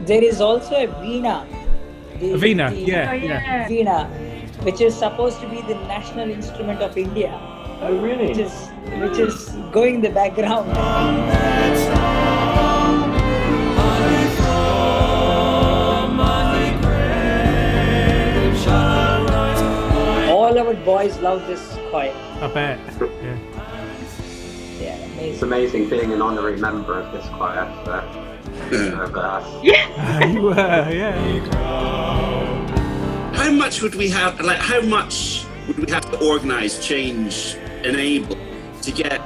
There is also a veena. Yeah. Veena, which is supposed to be the national instrument of India. Oh really? Which is going in the background. All our boys love this choir. I bet. Yeah. Yeah, amazing. It's amazing being an honorary member of this choir for us. You were, yeah. How much would we have to organise, change, enable to get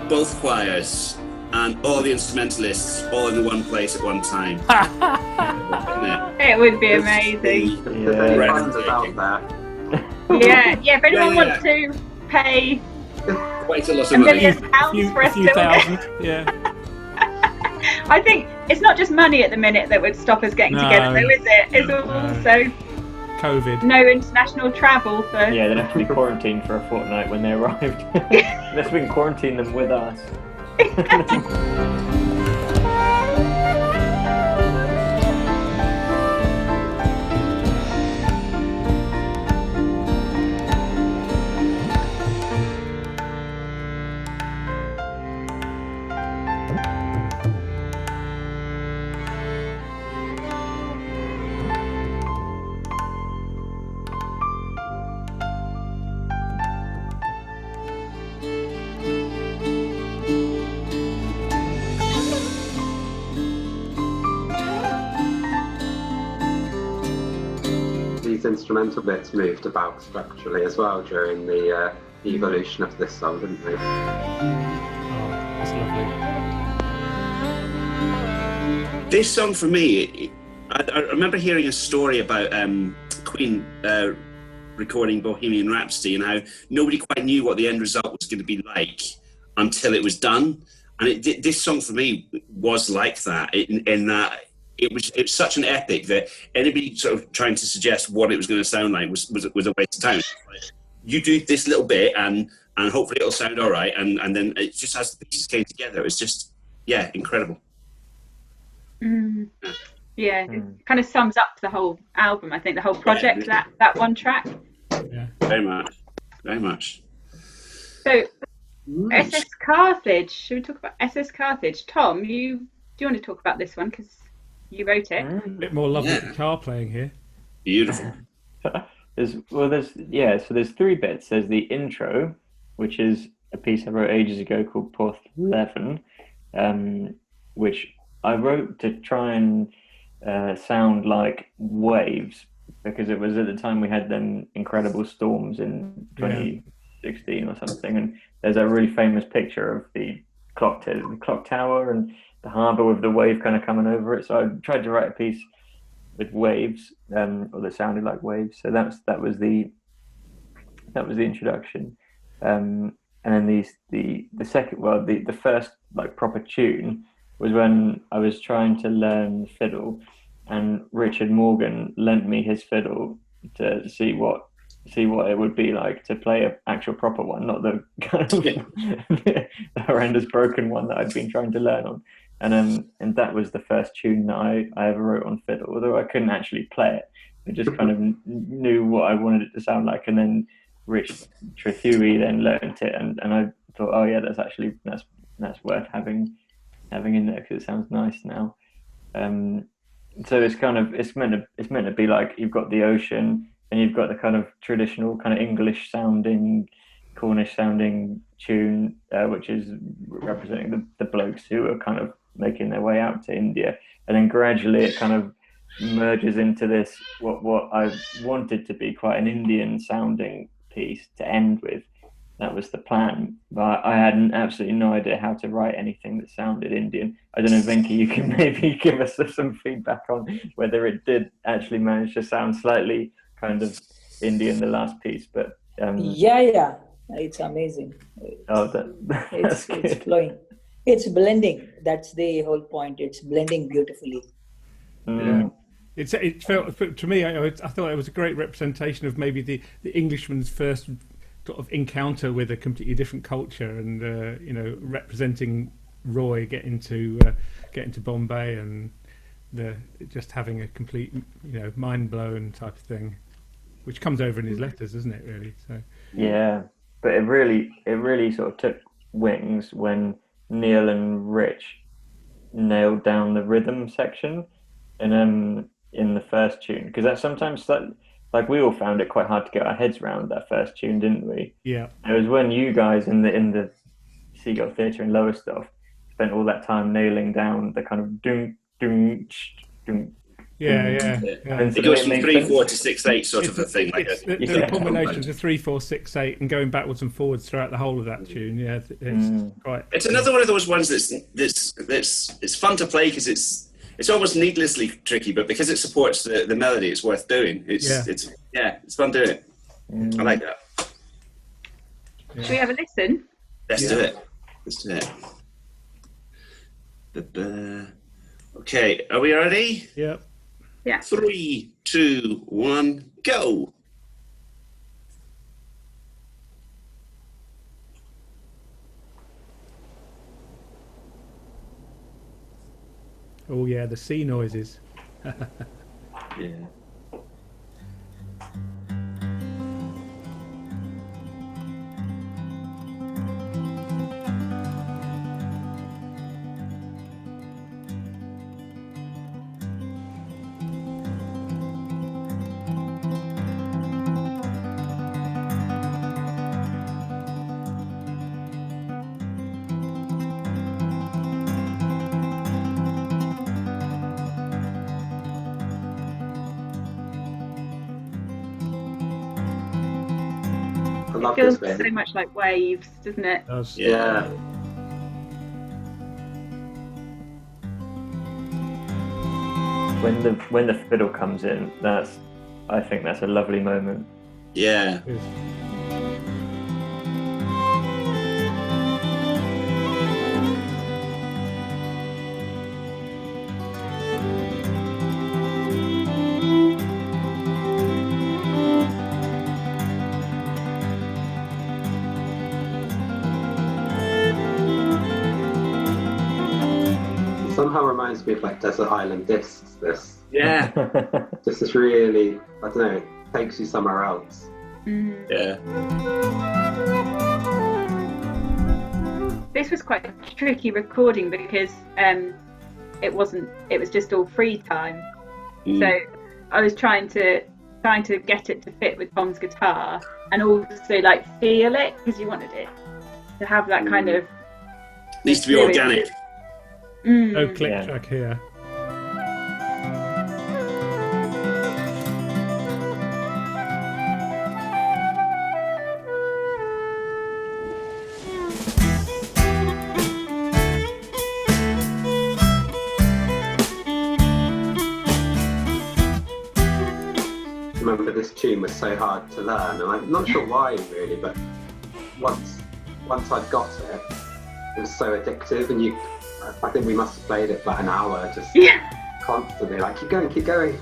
both choirs and all the instrumentalists all in the one place at one time? It would be amazing. There's any funds out there. Yeah. If anyone wants to pay Quite a lot £1 of money. million for us a few to thousand, yeah. I think it's not just money at the minute that would stop us getting together, though, is it? It's also COVID. no international travel for. Yeah, they'd have to be quarantined for a fortnight when they arrived. Unless we can quarantine them with us. These instrumental bits moved about structurally as well during the evolution of this song, didn't they? Oh, that's lovely. This song for me, I remember hearing a story about Queen recording Bohemian Rhapsody and how nobody quite knew what the end result was going to be like until it was done. And this song for me was like that, in that it was such an epic that anybody sort of trying to suggest what it was going to sound like was a waste of time. Like, you do this little bit and hopefully it'll sound all right, and then it just, as the pieces came together, it was just, yeah, incredible. Yeah, it kind of sums up the whole album, I think, the whole project, that one track. Yeah, very much. So, SS Carthage, should we talk about SS Carthage? Tom, do you want to talk about this one, because you wrote it? a bit more lovely guitar playing here. Beautiful. There's three bits. There's the intro, which is a piece I wrote ages ago called Porth 11, which I wrote to try and sound like waves, because it was at the time we had them incredible storms in 2016 or something, and there's a really famous picture of the clock tower and the harbour with the wave kind of coming over it. So I tried to write a piece with waves, or that sounded like waves. So that was the introduction, and then the second, the first like proper tune was when I was trying to learn fiddle, and Richard Morgan lent me his fiddle to see what it would be like to play an actual proper one, not the kind of the horrendous broken one that I'd been trying to learn on. And that was the first tune that I ever wrote on fiddle, although I couldn't actually play it. I just kind of knew what I wanted it to sound like. And then Rich Trethewey then learnt it, and I thought, oh yeah, that's worth having in there, because it sounds nice now. So it's meant to be like, you've got the ocean and you've got the kind of traditional kind of English sounding, Cornish sounding tune, which is representing the blokes who are kind of making their way out to India, and then gradually it kind of merges into this what I wanted to be quite an Indian sounding piece to end with. That was the plan, but I had absolutely no idea how to write anything that sounded Indian. I don't know, Venky, you can maybe give us some feedback on whether it did actually manage to sound slightly kind of Indian, the last piece. But yeah, it's amazing. It's flowing. It's blending. That's the whole point. It's blending beautifully. Yeah. It felt, to me, I thought it was a great representation of maybe the Englishman's first sort of encounter with a completely different culture, and representing Roy getting to Bombay, and just having a complete mind blown type of thing, which comes over in his letters, doesn't it? Really. So yeah, but it really sort of took wings when Neil and Rich nailed down the rhythm section, and in the first tune, because that sometimes like we all found it quite hard to get our heads around that first tune, didn't we? Yeah. It was when you guys in the Seagull Theatre in Lowestoft spent all that time nailing down the kind of doom doom doom. Yeah. It goes from 3/4 to 6/8 sort of a thing. The combination to 3/4, 6/8, and going backwards and forwards throughout the whole of that tune. Yeah, it's quite. It's another one of those ones that's it's fun to play, because it's almost needlessly tricky, but because it supports the melody, it's worth doing. It's fun doing it. I like that. Should we have a listen? Let's do it. Okay, are we ready? Yep. Yeah. 3, 2, 1, go. Oh yeah, the sea noises. Yeah. love feels this so bit. much like waves, doesn't it? Yeah. When the fiddle comes in, I think that's a lovely moment. Yeah. Somehow reminds me of like Desert Island Discs. Yeah. This is really, I don't know, it takes you somewhere else. Yeah. This was quite a tricky recording because it was just all free time. So I was trying to get it to fit with Tom's guitar and also like feel it, because you wanted it to have that kind of needs to be organic. No click track here. Remember, this tune was so hard to learn, and I'm not sure why really, but once I'd got it, it was so addictive, and I think we must have played it for like an hour, just constantly, like, keep going, keep going.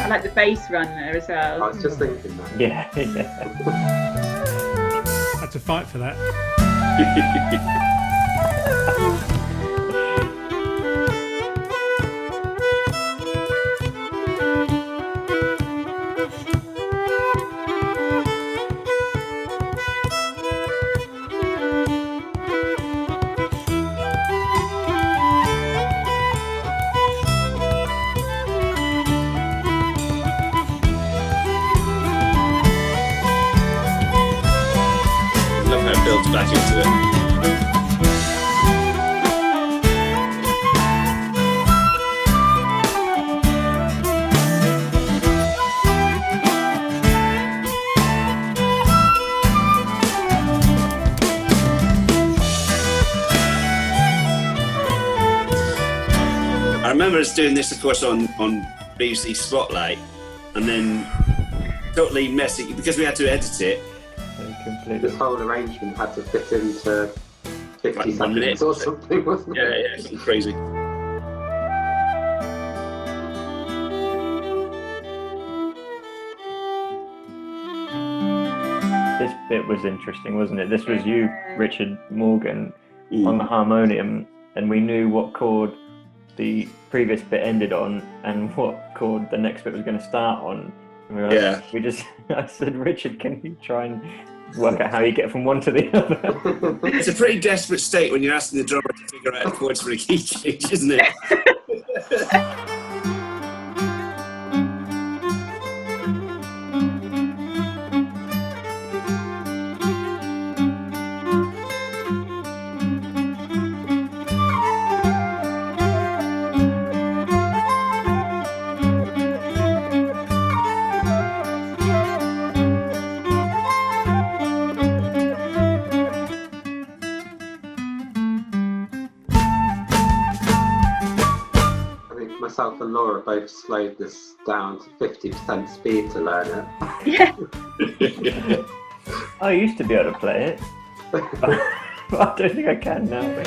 I like the bass run there as well. I was just thinking that. Yeah. Had to fight for that. Love how it builds back into it. I remember us doing this, of course, on BBC Spotlight, and then totally messy because we had to edit it. This whole arrangement had to fit into 50 Like 1 seconds minute. or something, wasn't it? Yeah, something crazy. This bit was interesting, wasn't it? This was you, Richard Morgan, on the harmonium, and we knew what chord the previous bit ended on and what chord the next bit was going to start on. And we were like, I said, Richard, can you try and work out how you get from one to the other? It's a pretty desperate state when you're asking the drummer to figure out chords for a key change, isn't it? Myself and Laura both slowed this down to 50% speed to learn it. Yeah. I used to be able to play it, but I don't think I can now.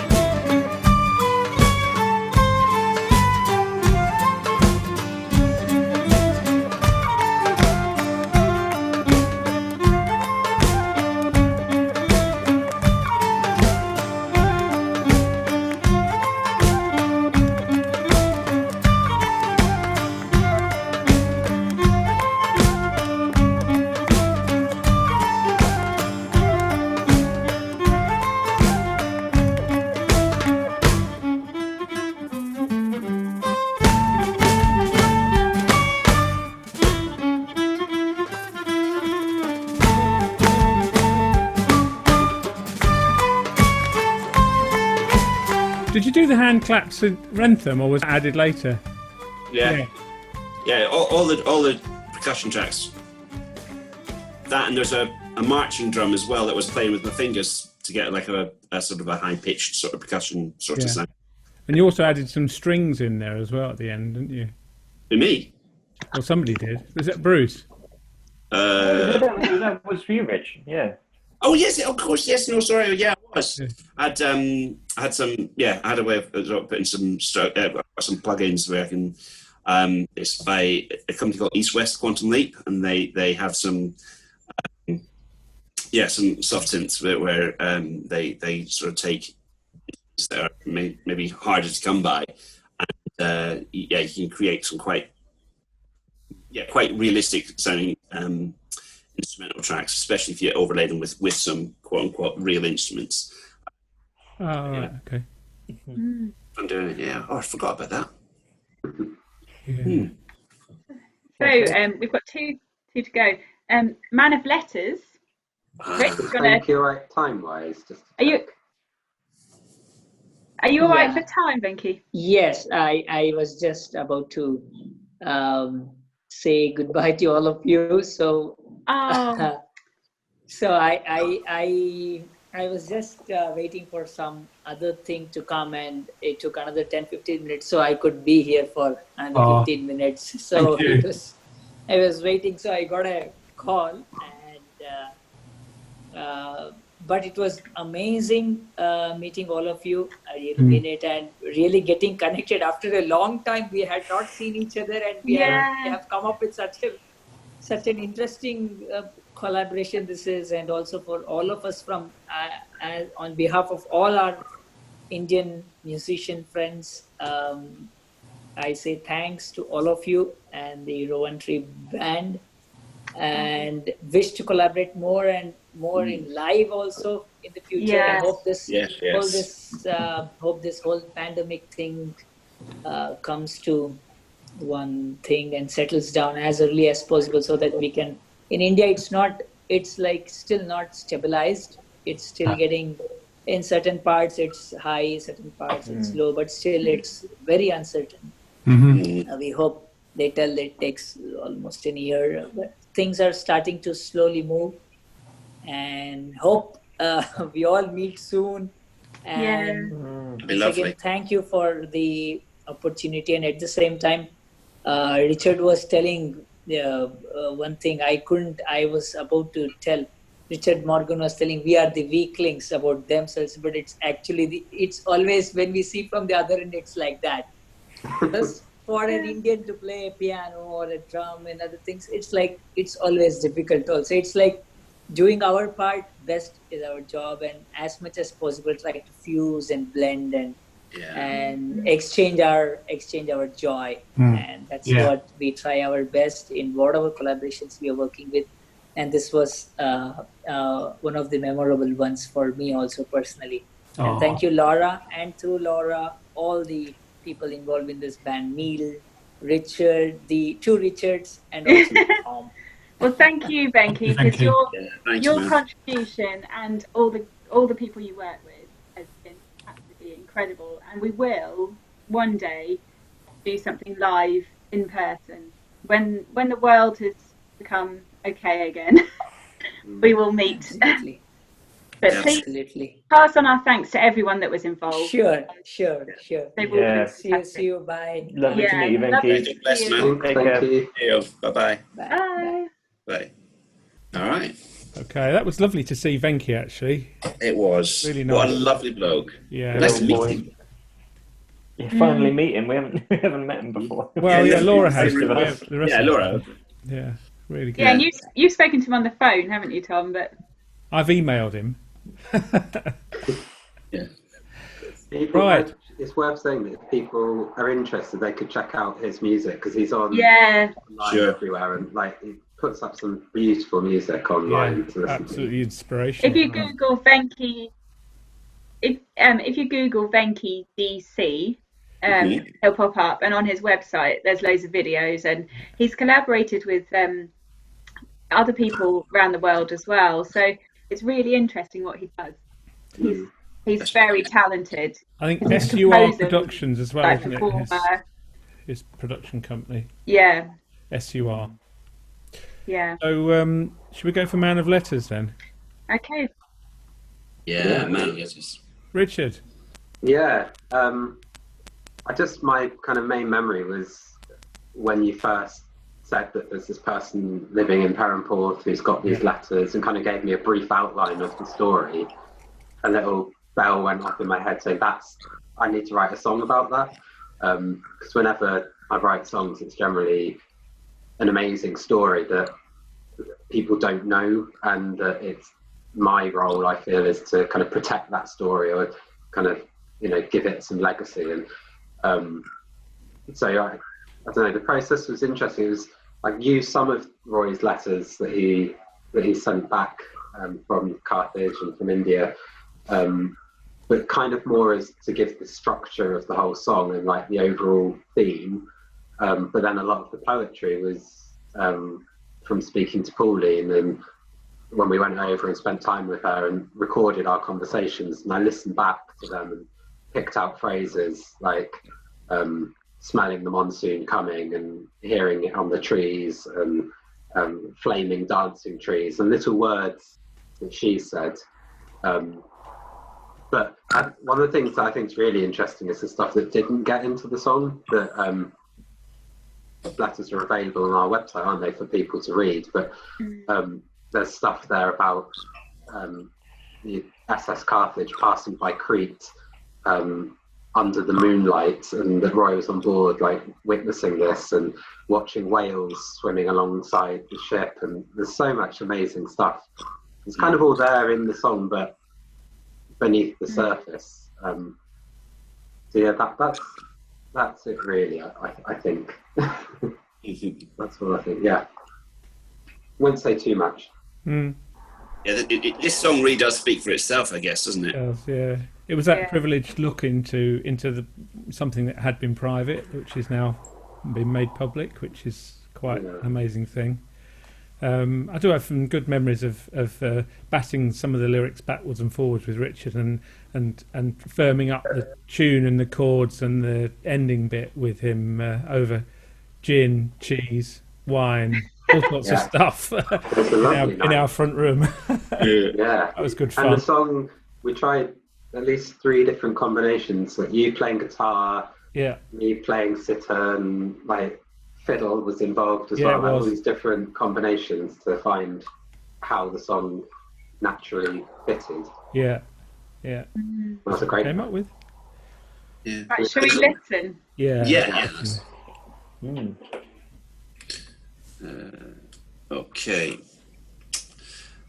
the hand claps in Rentham, or was it added later? Yeah. All the percussion tracks. That, and there's a marching drum as well that was playing with my fingers to get like a sort of a high pitched sort of percussion sort of sound. And you also added some strings in there as well at the end, didn't you? Me? Or somebody did. Was that Bruce? That was for you, Rich. Yeah. Oh yes, of course. Yes, no, sorry. Yeah, I was. I had some. Yeah, I had a way of putting some plugins where I can. It's by a company called East West Quantum Leap, and they have some. Some soft synths where they sort of take that are maybe harder to come by, and you can create some quite realistic sounding instrumental tracks, especially if you overlay them with some quote unquote real instruments. Oh, right, okay. I'm doing it. Yeah. Oh, I forgot about that. Yeah. So we've got two to go. Man of Letters. Rick's Thank you, right, time-wise. Are you all right for time, Venky? Yes, I was just about to say goodbye to all of you. So, so I was just waiting for some other thing to come, and it took another 10-15 minutes, so I could be here for another 15 minutes. So I was waiting, so I got a call, and but it was amazing meeting all of you. I really mean it, and really getting connected after a long time. We had not seen each other, and we have come up with such an interesting collaboration this is, and also for all of us from on behalf of all our Indian musician friends, I say thanks to all of you and the Rowan Tree Band, and wish to collaborate more and more in live also in the future. I hope this whole pandemic thing comes to one thing and settles down as early as possible, so that we can. In India, it's like still not stabilized. It's still getting, in certain parts it's high, certain parts it's low, but still it's very uncertain. We hope they tell it takes almost a year, but things are starting to slowly move, and hope we all meet soon. And once again, thank you for the opportunity. And at the same time, Richard was telling one thing I was about to tell. Richard Morgan was telling we are the weaklings about themselves, but it's actually it's always when we see from the other end, it's like that. Because for an Indian to play a piano or a drum and other things, it's always difficult also. It's like doing our part best is our job, and as much as possible try to fuse and blend and exchange our joy. And that's what we try our best in whatever collaborations we are working with. And this was one of the memorable ones for me also personally. And thank you, Laura, and through Laura, all the people involved in this band, Neil, Richard, the two Richards, and also Tom. Well, thank you, Venky, because your contribution and all the people you work with has been absolutely incredible. And we will one day do something live in person when the world has become okay again. We will meet. Absolutely. But please pass on our thanks to everyone that was involved. Sure. They will See you. Bye. Lovely to meet you, Venky. Bless, man. Take care. Bye-bye. Bye. Bye. All right. Okay, that was lovely to see Venky, actually. It was. Really nice. What a lovely bloke. Yeah. Nice to meet him. You finally meet him. We haven't met him before. Well, Laura has. Laura. Yeah, really good. Yeah, and you've spoken to him on the phone, haven't you, Tom? But I've emailed him. Right. It's worth saying that if people are interested, they could check out his music, because he's on live everywhere, and he puts up some beautiful music online. Absolutely inspirational. If you Google Venky, if you Google Venky DC, he'll pop up, and on his website there's loads of videos, and he's collaborated with other people around the world as well. So it's really interesting what he does. He's very talented. I think He's SUR composing, Productions as well, like isn't it? performer. His production company. Yeah, SUR. yeah. So, should we go for Man of Letters then? Okay. Yeah, man, yes. Richard. Yeah. My kind of main memory was when you first said that there's this person living in Perranporth who's got these letters, and kind of gave me a brief outline of the story. A little bell went off in my head saying I need to write a song about that. Because whenever I write songs, it's generally an amazing story that people don't know, and that it's my role, I feel, is to kind of protect that story, or kind of, give it some legacy. And so I don't know, the process was interesting. It was like used some of Roy's letters that he sent back from Carthage and from India, but kind of more as to give the structure of the whole song and like the overall theme. But then a lot of the poetry was from speaking to Pauline, and when we went over and spent time with her and recorded our conversations, and I listened back to them and picked out phrases like smelling the monsoon coming and hearing it on the trees, and flaming dancing trees, and little words that she said. But one of the things that I think is really interesting is the stuff that didn't get into the song. That letters are available on our website, aren't they, for people to read? But there's stuff there about the SS Carthage passing by Crete under the moonlight, and that Roy was on board, like witnessing this and watching whales swimming alongside the ship. And there's so much amazing stuff. It's kind of all there in the song, but beneath the surface. So yeah, that's it really. I think that's what I think. Yeah, wouldn't say too much. Mm. Yeah, this song really does speak for itself, I guess, doesn't it? It does, yeah. It was that privileged look into something that had been private, which is now been made public, which is quite an amazing thing. I do have some good memories of batting some of the lyrics backwards and forwards with Richard, and firming up the tune and the chords and the ending bit with him over gin, cheese, wine, all sorts of stuff in our front room. Yeah, that was good fun. And the song, we tried at least 3 different combinations, like you playing guitar, me playing sitar, and like fiddle was involved as well. Like all these different combinations to find how the song naturally fitted. Yeah. That's a great came up with. Yeah. Right, shall we listen? Yeah. Okay.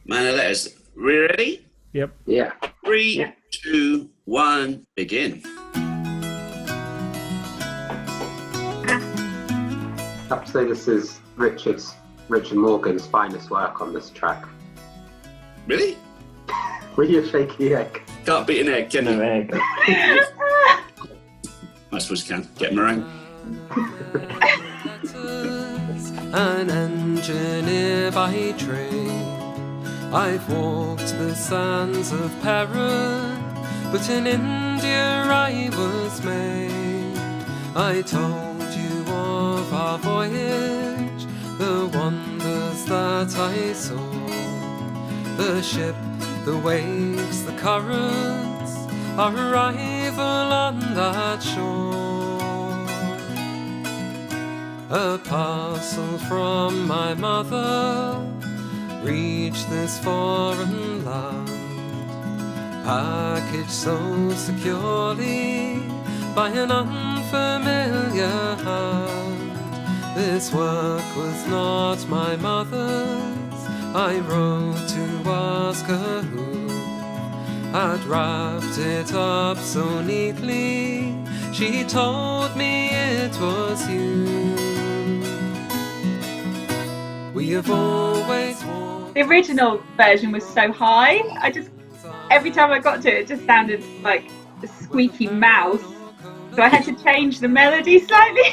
Man of Letters. We ready? Yep. Yeah. 3, 2, 1, begin. I have to say this is Richard Morgan's finest work on this track. Really? With your shaky egg. Can't beat an egg, can you? No egg. I suppose you can. Get meringue. An engineer by trade, I've walked the sands of Peru, but in India I was made. I told you of our voyage, the wonders that I saw, the ship, the waves, the currents, our arrival on that shore. A parcel from my mother reached this foreign land, packaged so securely by an unfamiliar hand. This work was not my mother's. I wrote to ask her who had wrapped it up so neatly. She told me it was you. We have always walked. The original version was so high. Every time I got to it, it just sounded like a squeaky mouse. So I had to change the melody slightly.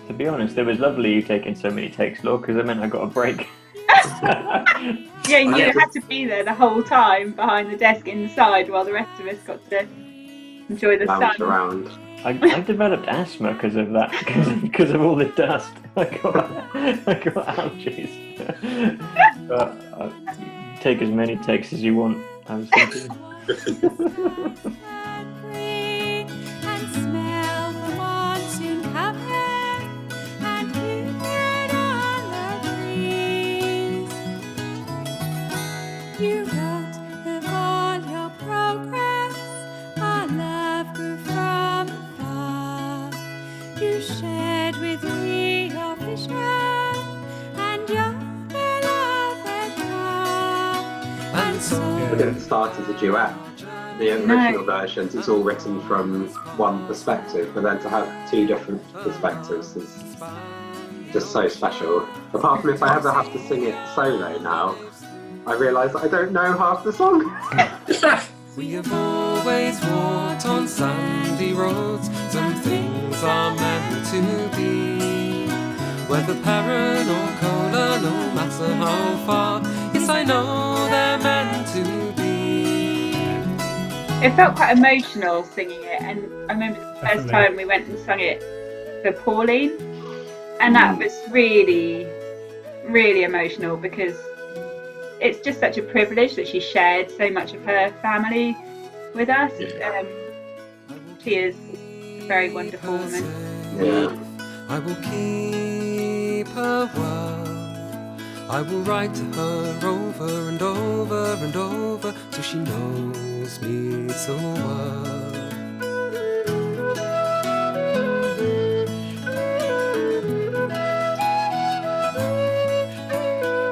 To be honest, it was lovely you taking so many takes, Law, because it meant I got a break. Yeah, and you had to be there the whole time behind the desk inside while the rest of us got to enjoy the Lounge sun. around. I developed asthma because of that, because of all the dust. I got allergies. But take as many takes as you want, I was thinking. And smell the monsoon coming, and hear it on the breeze. You wrote of all your progress, our love grew from afar. You shared with me your vision and your beloved heart. And so It didn't start as a duet. The original versions, it's all written from one perspective, but then to have two different perspectives is just so special. Apart from if I ever have to sing it solo now, I realise that I don't know half the song. We have always walked on sandy roads. Some things are meant to be. Whether Perrin or Kolar, no matter how far, yes, I know they're meant to be. It felt quite emotional singing it, and I remember the first time we went and sung it for Pauline, and that was really, really emotional because it's just such a privilege that she shared so much of her family with us. She is a very wonderful woman. Yeah. I will keep her well. I will write to her over and over and over till she knows me so well.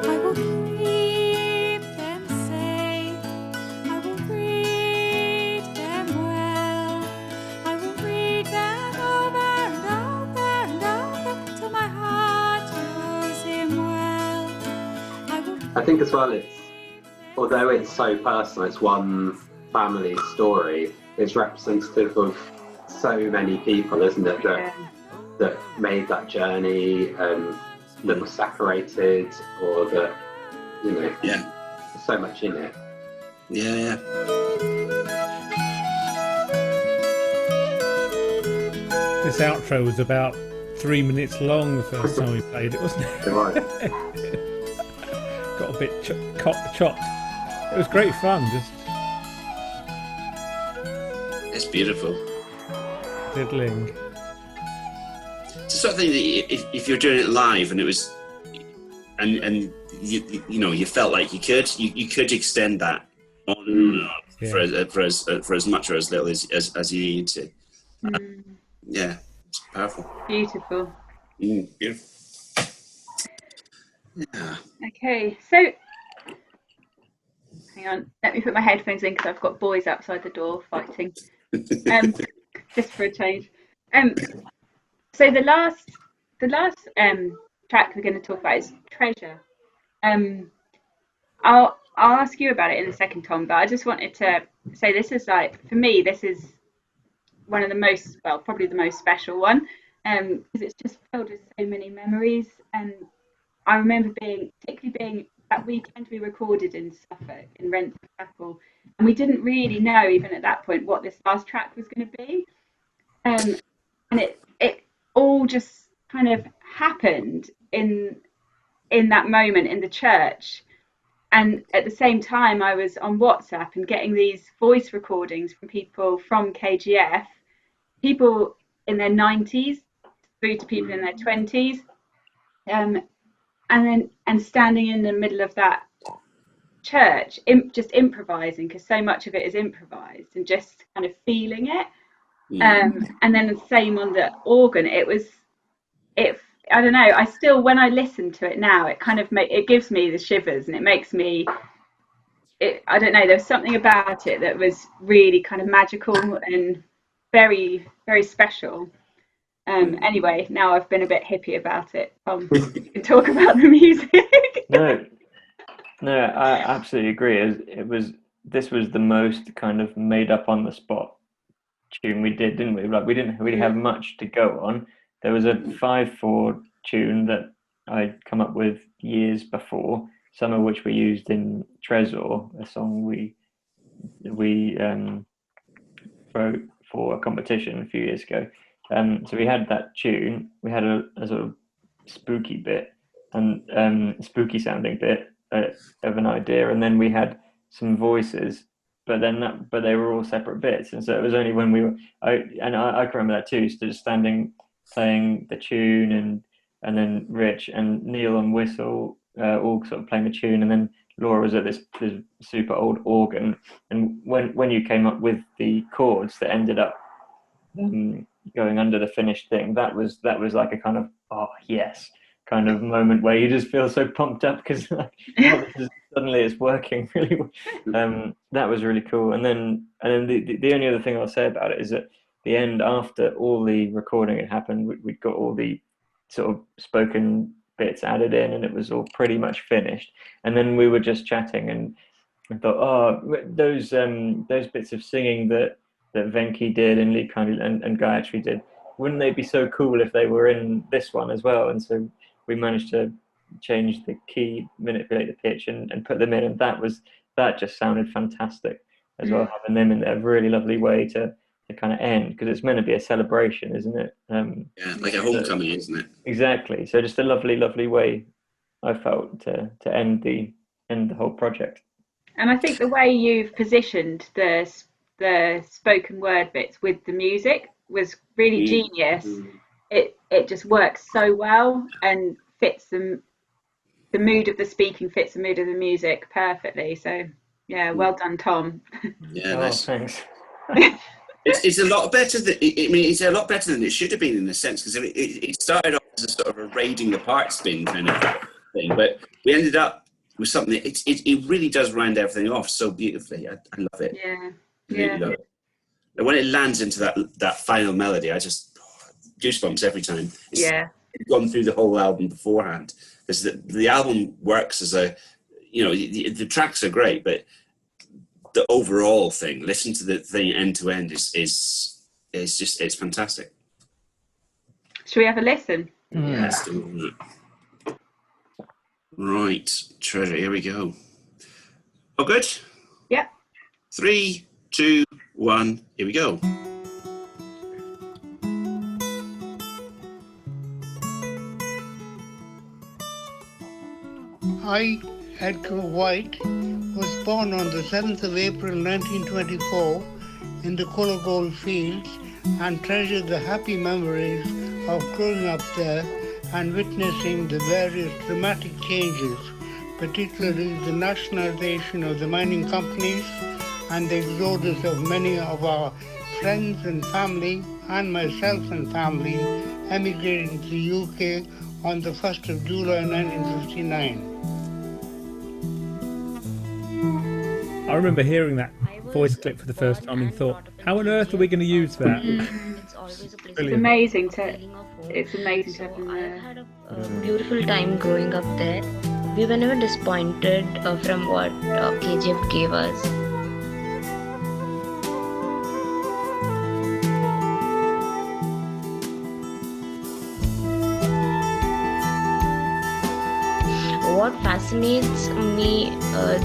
I will keep them safe. I will read them well. I will read them over and over and over till my heart knows him well. I think as well, although it's so personal, it's one family story, it's representative of so many people, isn't it, that made that journey, that were separated, or that, there's so much in it. Yeah. This outro was about 3 minutes long the first time we played it, wasn't it? It was. Got a bit chopped. It was great fun. It's beautiful. Diddling. It's the sort of thing that if you're doing it live and it was, and you felt like you could extend that on for as much or as little as you need to. Yeah, it's powerful. Beautiful. Beautiful. Yeah. Okay, so hang on, let me put my headphones in because I've got boys outside the door fighting. Just for a change. So the last track we're going to talk about is Treasure. I'll ask you about it in a second, Tom, but I just wanted to say this is for me, this is one of the most, probably the most special one, because it's just filled with so many memories. And I remember particularly being that weekend we recorded in Suffolk, in Renton Chapel, and we didn't really know even at that point what this last track was going to be. And it all just kind of happened in that moment in the church. And at the same time, I was on WhatsApp and getting these voice recordings from people from KGF, people in their 90s through to people in their 20s. And standing in the middle of that church, just improvising, because so much of it is improvised, and just kind of feeling it. And then the same on the organ. I don't know. I still, when I listen to it now, it kind of it gives me the shivers, and it makes me. I don't know. There's something about it that was really kind of magical and very, very special. Anyway, now I've been a bit hippie about it. You can talk about the music. No, I absolutely agree. This was the most kind of made up on the spot tune we did, didn't we? Like, we didn't really have much to go on. There was a 5/4 tune that I'd come up with years before, some of which we used in Trezor, a song we wrote for a competition a few years ago. So we had that tune, we had a sort of spooky bit and spooky sounding bit of an idea, and then we had some voices, but they were all separate bits, and so it was only when I can remember that too, so just standing playing the tune and then Rich and Neil on whistle, all sort of playing the tune, and then Laura was at this super old organ, and when you came up with the chords that ended up going under the finished thing, that was like a kind of yes kind of moment where you just feel so pumped up because suddenly it's working really well. That was really cool. And then the only other thing I'll say about it is that the end, after all the recording had happened, we'd got all the sort of spoken bits added in, and it was all pretty much finished. And then we were just chatting, and I thought, those bits of singing that Venky did and Lee Kindly and Gayatri did, wouldn't they be so cool if they were in this one as well? And so we managed to change the key, manipulate the pitch, and put them in, and that just sounded fantastic as well, having them in there. Really lovely way to kind of end, because it's meant to be a celebration, isn't it? Yeah, like a homecoming, isn't it? Exactly. So just a lovely way, I felt, to end the whole project. And I think the way you've positioned the spoken word bits with the music was really genius. It just works so well and fits the mood of the speaking, fits the mood of the music perfectly. So yeah, well done, Tom. Yeah, nice. Thanks. It's a lot better than it's a lot better than it should have been, in a sense, because it started off as a sort of a raiding the part spin kind of thing, but we ended up with something that it really does round everything off so beautifully. I love it. Yeah. Really love it. And when it lands into that final melody, I just goosebumps every time. It's gone through the whole album beforehand, because the album works as a, the tracks are great, but the overall thing, listen to the thing end to end, is it's fantastic. Should we have a listen? Yeah, let's do it. Right, Treasure, here we go. Oh, good? Yeah. 3, 2, 1, here we go. I, Edgar White, was born on the 7th of April 1924 in the Kolar gold fields, and treasure the happy memories of growing up there and witnessing the various dramatic changes, particularly the nationalization of the mining companies and the exodus of many of our friends and family, and myself and family, emigrating to the UK on the 1st of July 1959. I remember hearing that voice clip for the first time and thought, how on earth are we going to use that? It's amazing to have them there. I had a beautiful time growing up there. We were never disappointed from what KGF gave us. What fascinates me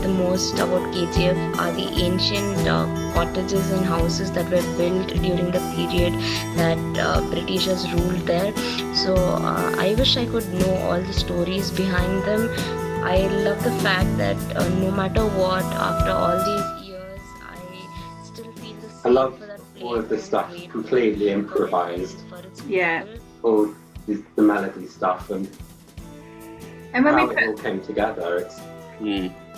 the most about KGF are the ancient cottages and houses that were built during the period that Britishers ruled there. So I wish I could know all the stories behind them. I love the fact that no matter what, after all these years, I still feel the same. I love all of this stuff completely improvised. Yeah. All the melody stuff and when how it all came together.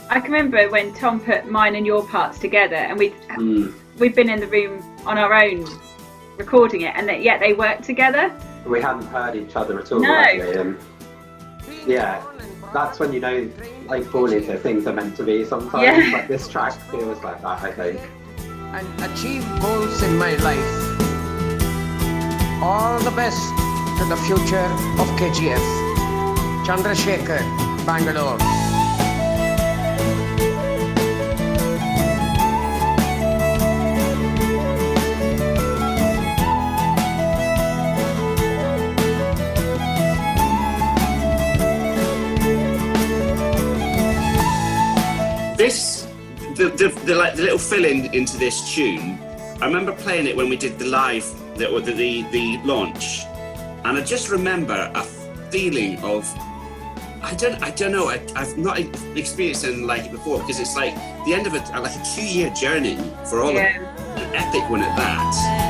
I can remember when Tom put mine and your parts together, and we'd been in the room on our own recording it, and yet they worked together. We hadn't heard each other at all. No. And yeah, that's when like Paulie said, things are meant to be sometimes. Yeah. Like this track feels like that, I think. And achieve goals in my life. All the best to the future of KGF. Chandrasekhar, Bangalore. This, the little fill-in into this tune, I remember playing it when we did the live, the launch, and I just remember a feeling of, I don't know, I've not experienced anything like it before, because it's like the end of like a 2-year journey for all of it, an epic one at that.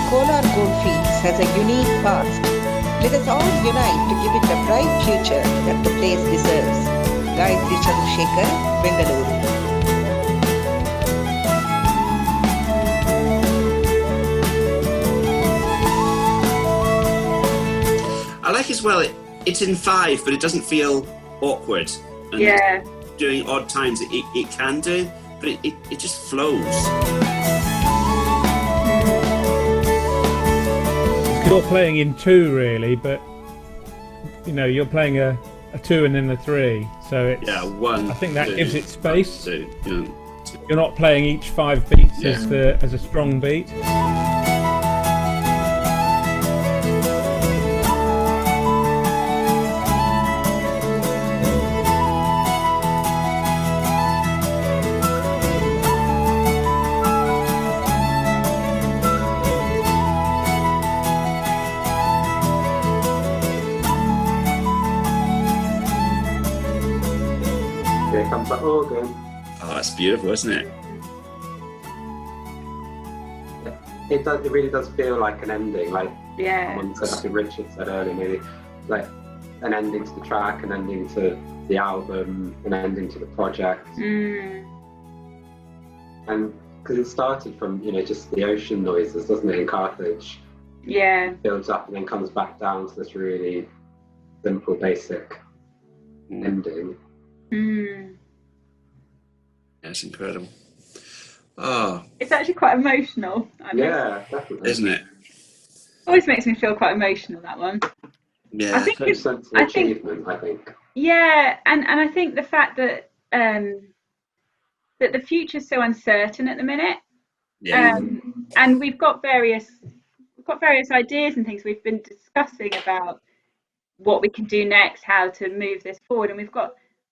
Kolar Goldfields has a unique past. Let us all unite to give it a bright future that the place deserves. Gayatri Chandrasekhar, Bengaluru. I like as well, it's in 5, but it doesn't feel awkward. And during odd times it can do, but it just flows. You're playing in 2 really, but you know you're playing a 2 and then a 3, so it's 1. I think that 2, gives it space. 2, You're not playing each 5 beats as a strong beat. Here comes the organ. Oh, that's beautiful, isn't it? It really does feel like an ending, like Yeah. I think Richard said earlier, maybe like an ending to the track, an ending to the album, an ending to the project. And because it started from, you know, just the ocean noises, doesn't it, in Carthage? Yeah. Builds up and then comes back down to this really simple, basic ending. That's incredible. Oh, It's actually quite emotional. Yeah, definitely. isn't it? Always makes me feel quite emotional, that one. Yeah. I think Such sense of achievement, I think. Yeah, and I think the fact that that the future's so uncertain at the minute. And we've got various ideas and things we've been discussing about what we can do next, how to move this forward, and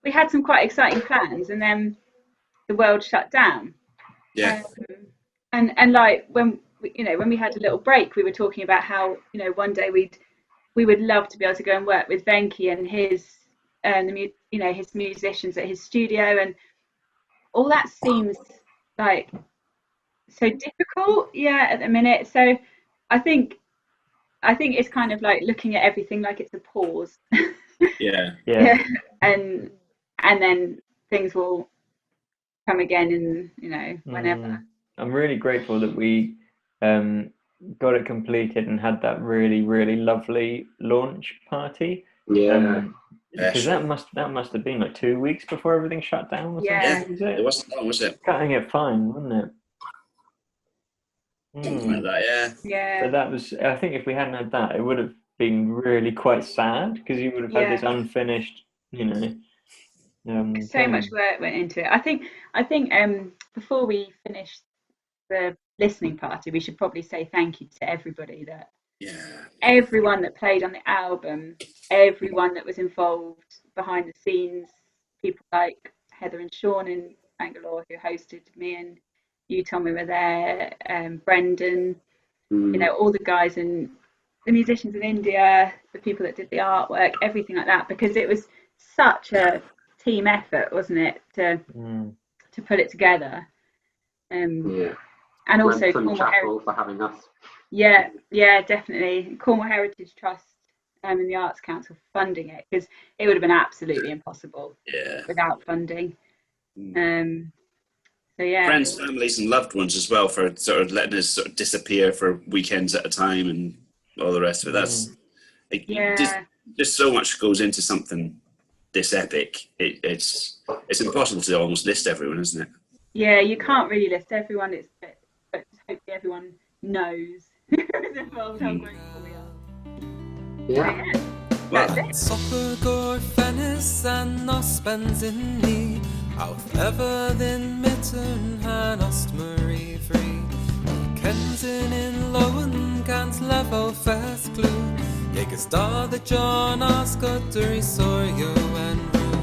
we had some quite exciting plans, and then the world shut down. And like when we had a little break, we were talking about how, you know, one day we would love to be able to go and work with Venky and his his musicians at his studio, and all that seems like so difficult at the minute. So I think it's kind of like looking at everything like it's a pause. And then things will come again in, you know, whenever. I'm really grateful that we got it completed and had that really, really lovely launch party. Because that must have been like 2 weeks before everything shut down. It wasn't long, was it? Cutting it fine, wasn't it? Something like that, yeah. But that was, I think if we hadn't had that, it would have been really quite sad, because you would have had this unfinished, you know. So much work went into it. I think before we finish the listening party, we should probably say thank you to everybody everyone that played on the album, everyone that was involved behind the scenes, people like Heather and Sean in Bangalore who hosted me and you, Tom, we were there, Brendan, you know, all the guys and the musicians in India, the people that did the artwork, everything like that, because it was such a team effort, wasn't it, to put it together. And also Cornwall Chapel for having us. Yeah, definitely. Cornwall Heritage Trust and the Arts Council funding it, because it would have been absolutely impossible without funding. So friends, families and loved ones as well, for sort of letting us sort of disappear for weekends at a time and all the rest of it. That's just so much goes into something this epic. It's impossible to almost list everyone, isn't it? Yeah, you can't really list everyone. It's everyone knows who's involved, how grateful we are. Yeah. That's it. Sopper går fennis and nos benzin ni Auf ever den mitten hanast Marie free Kensin in lowen gans level fast glue Jäges da the John Oscar Soryo and Rue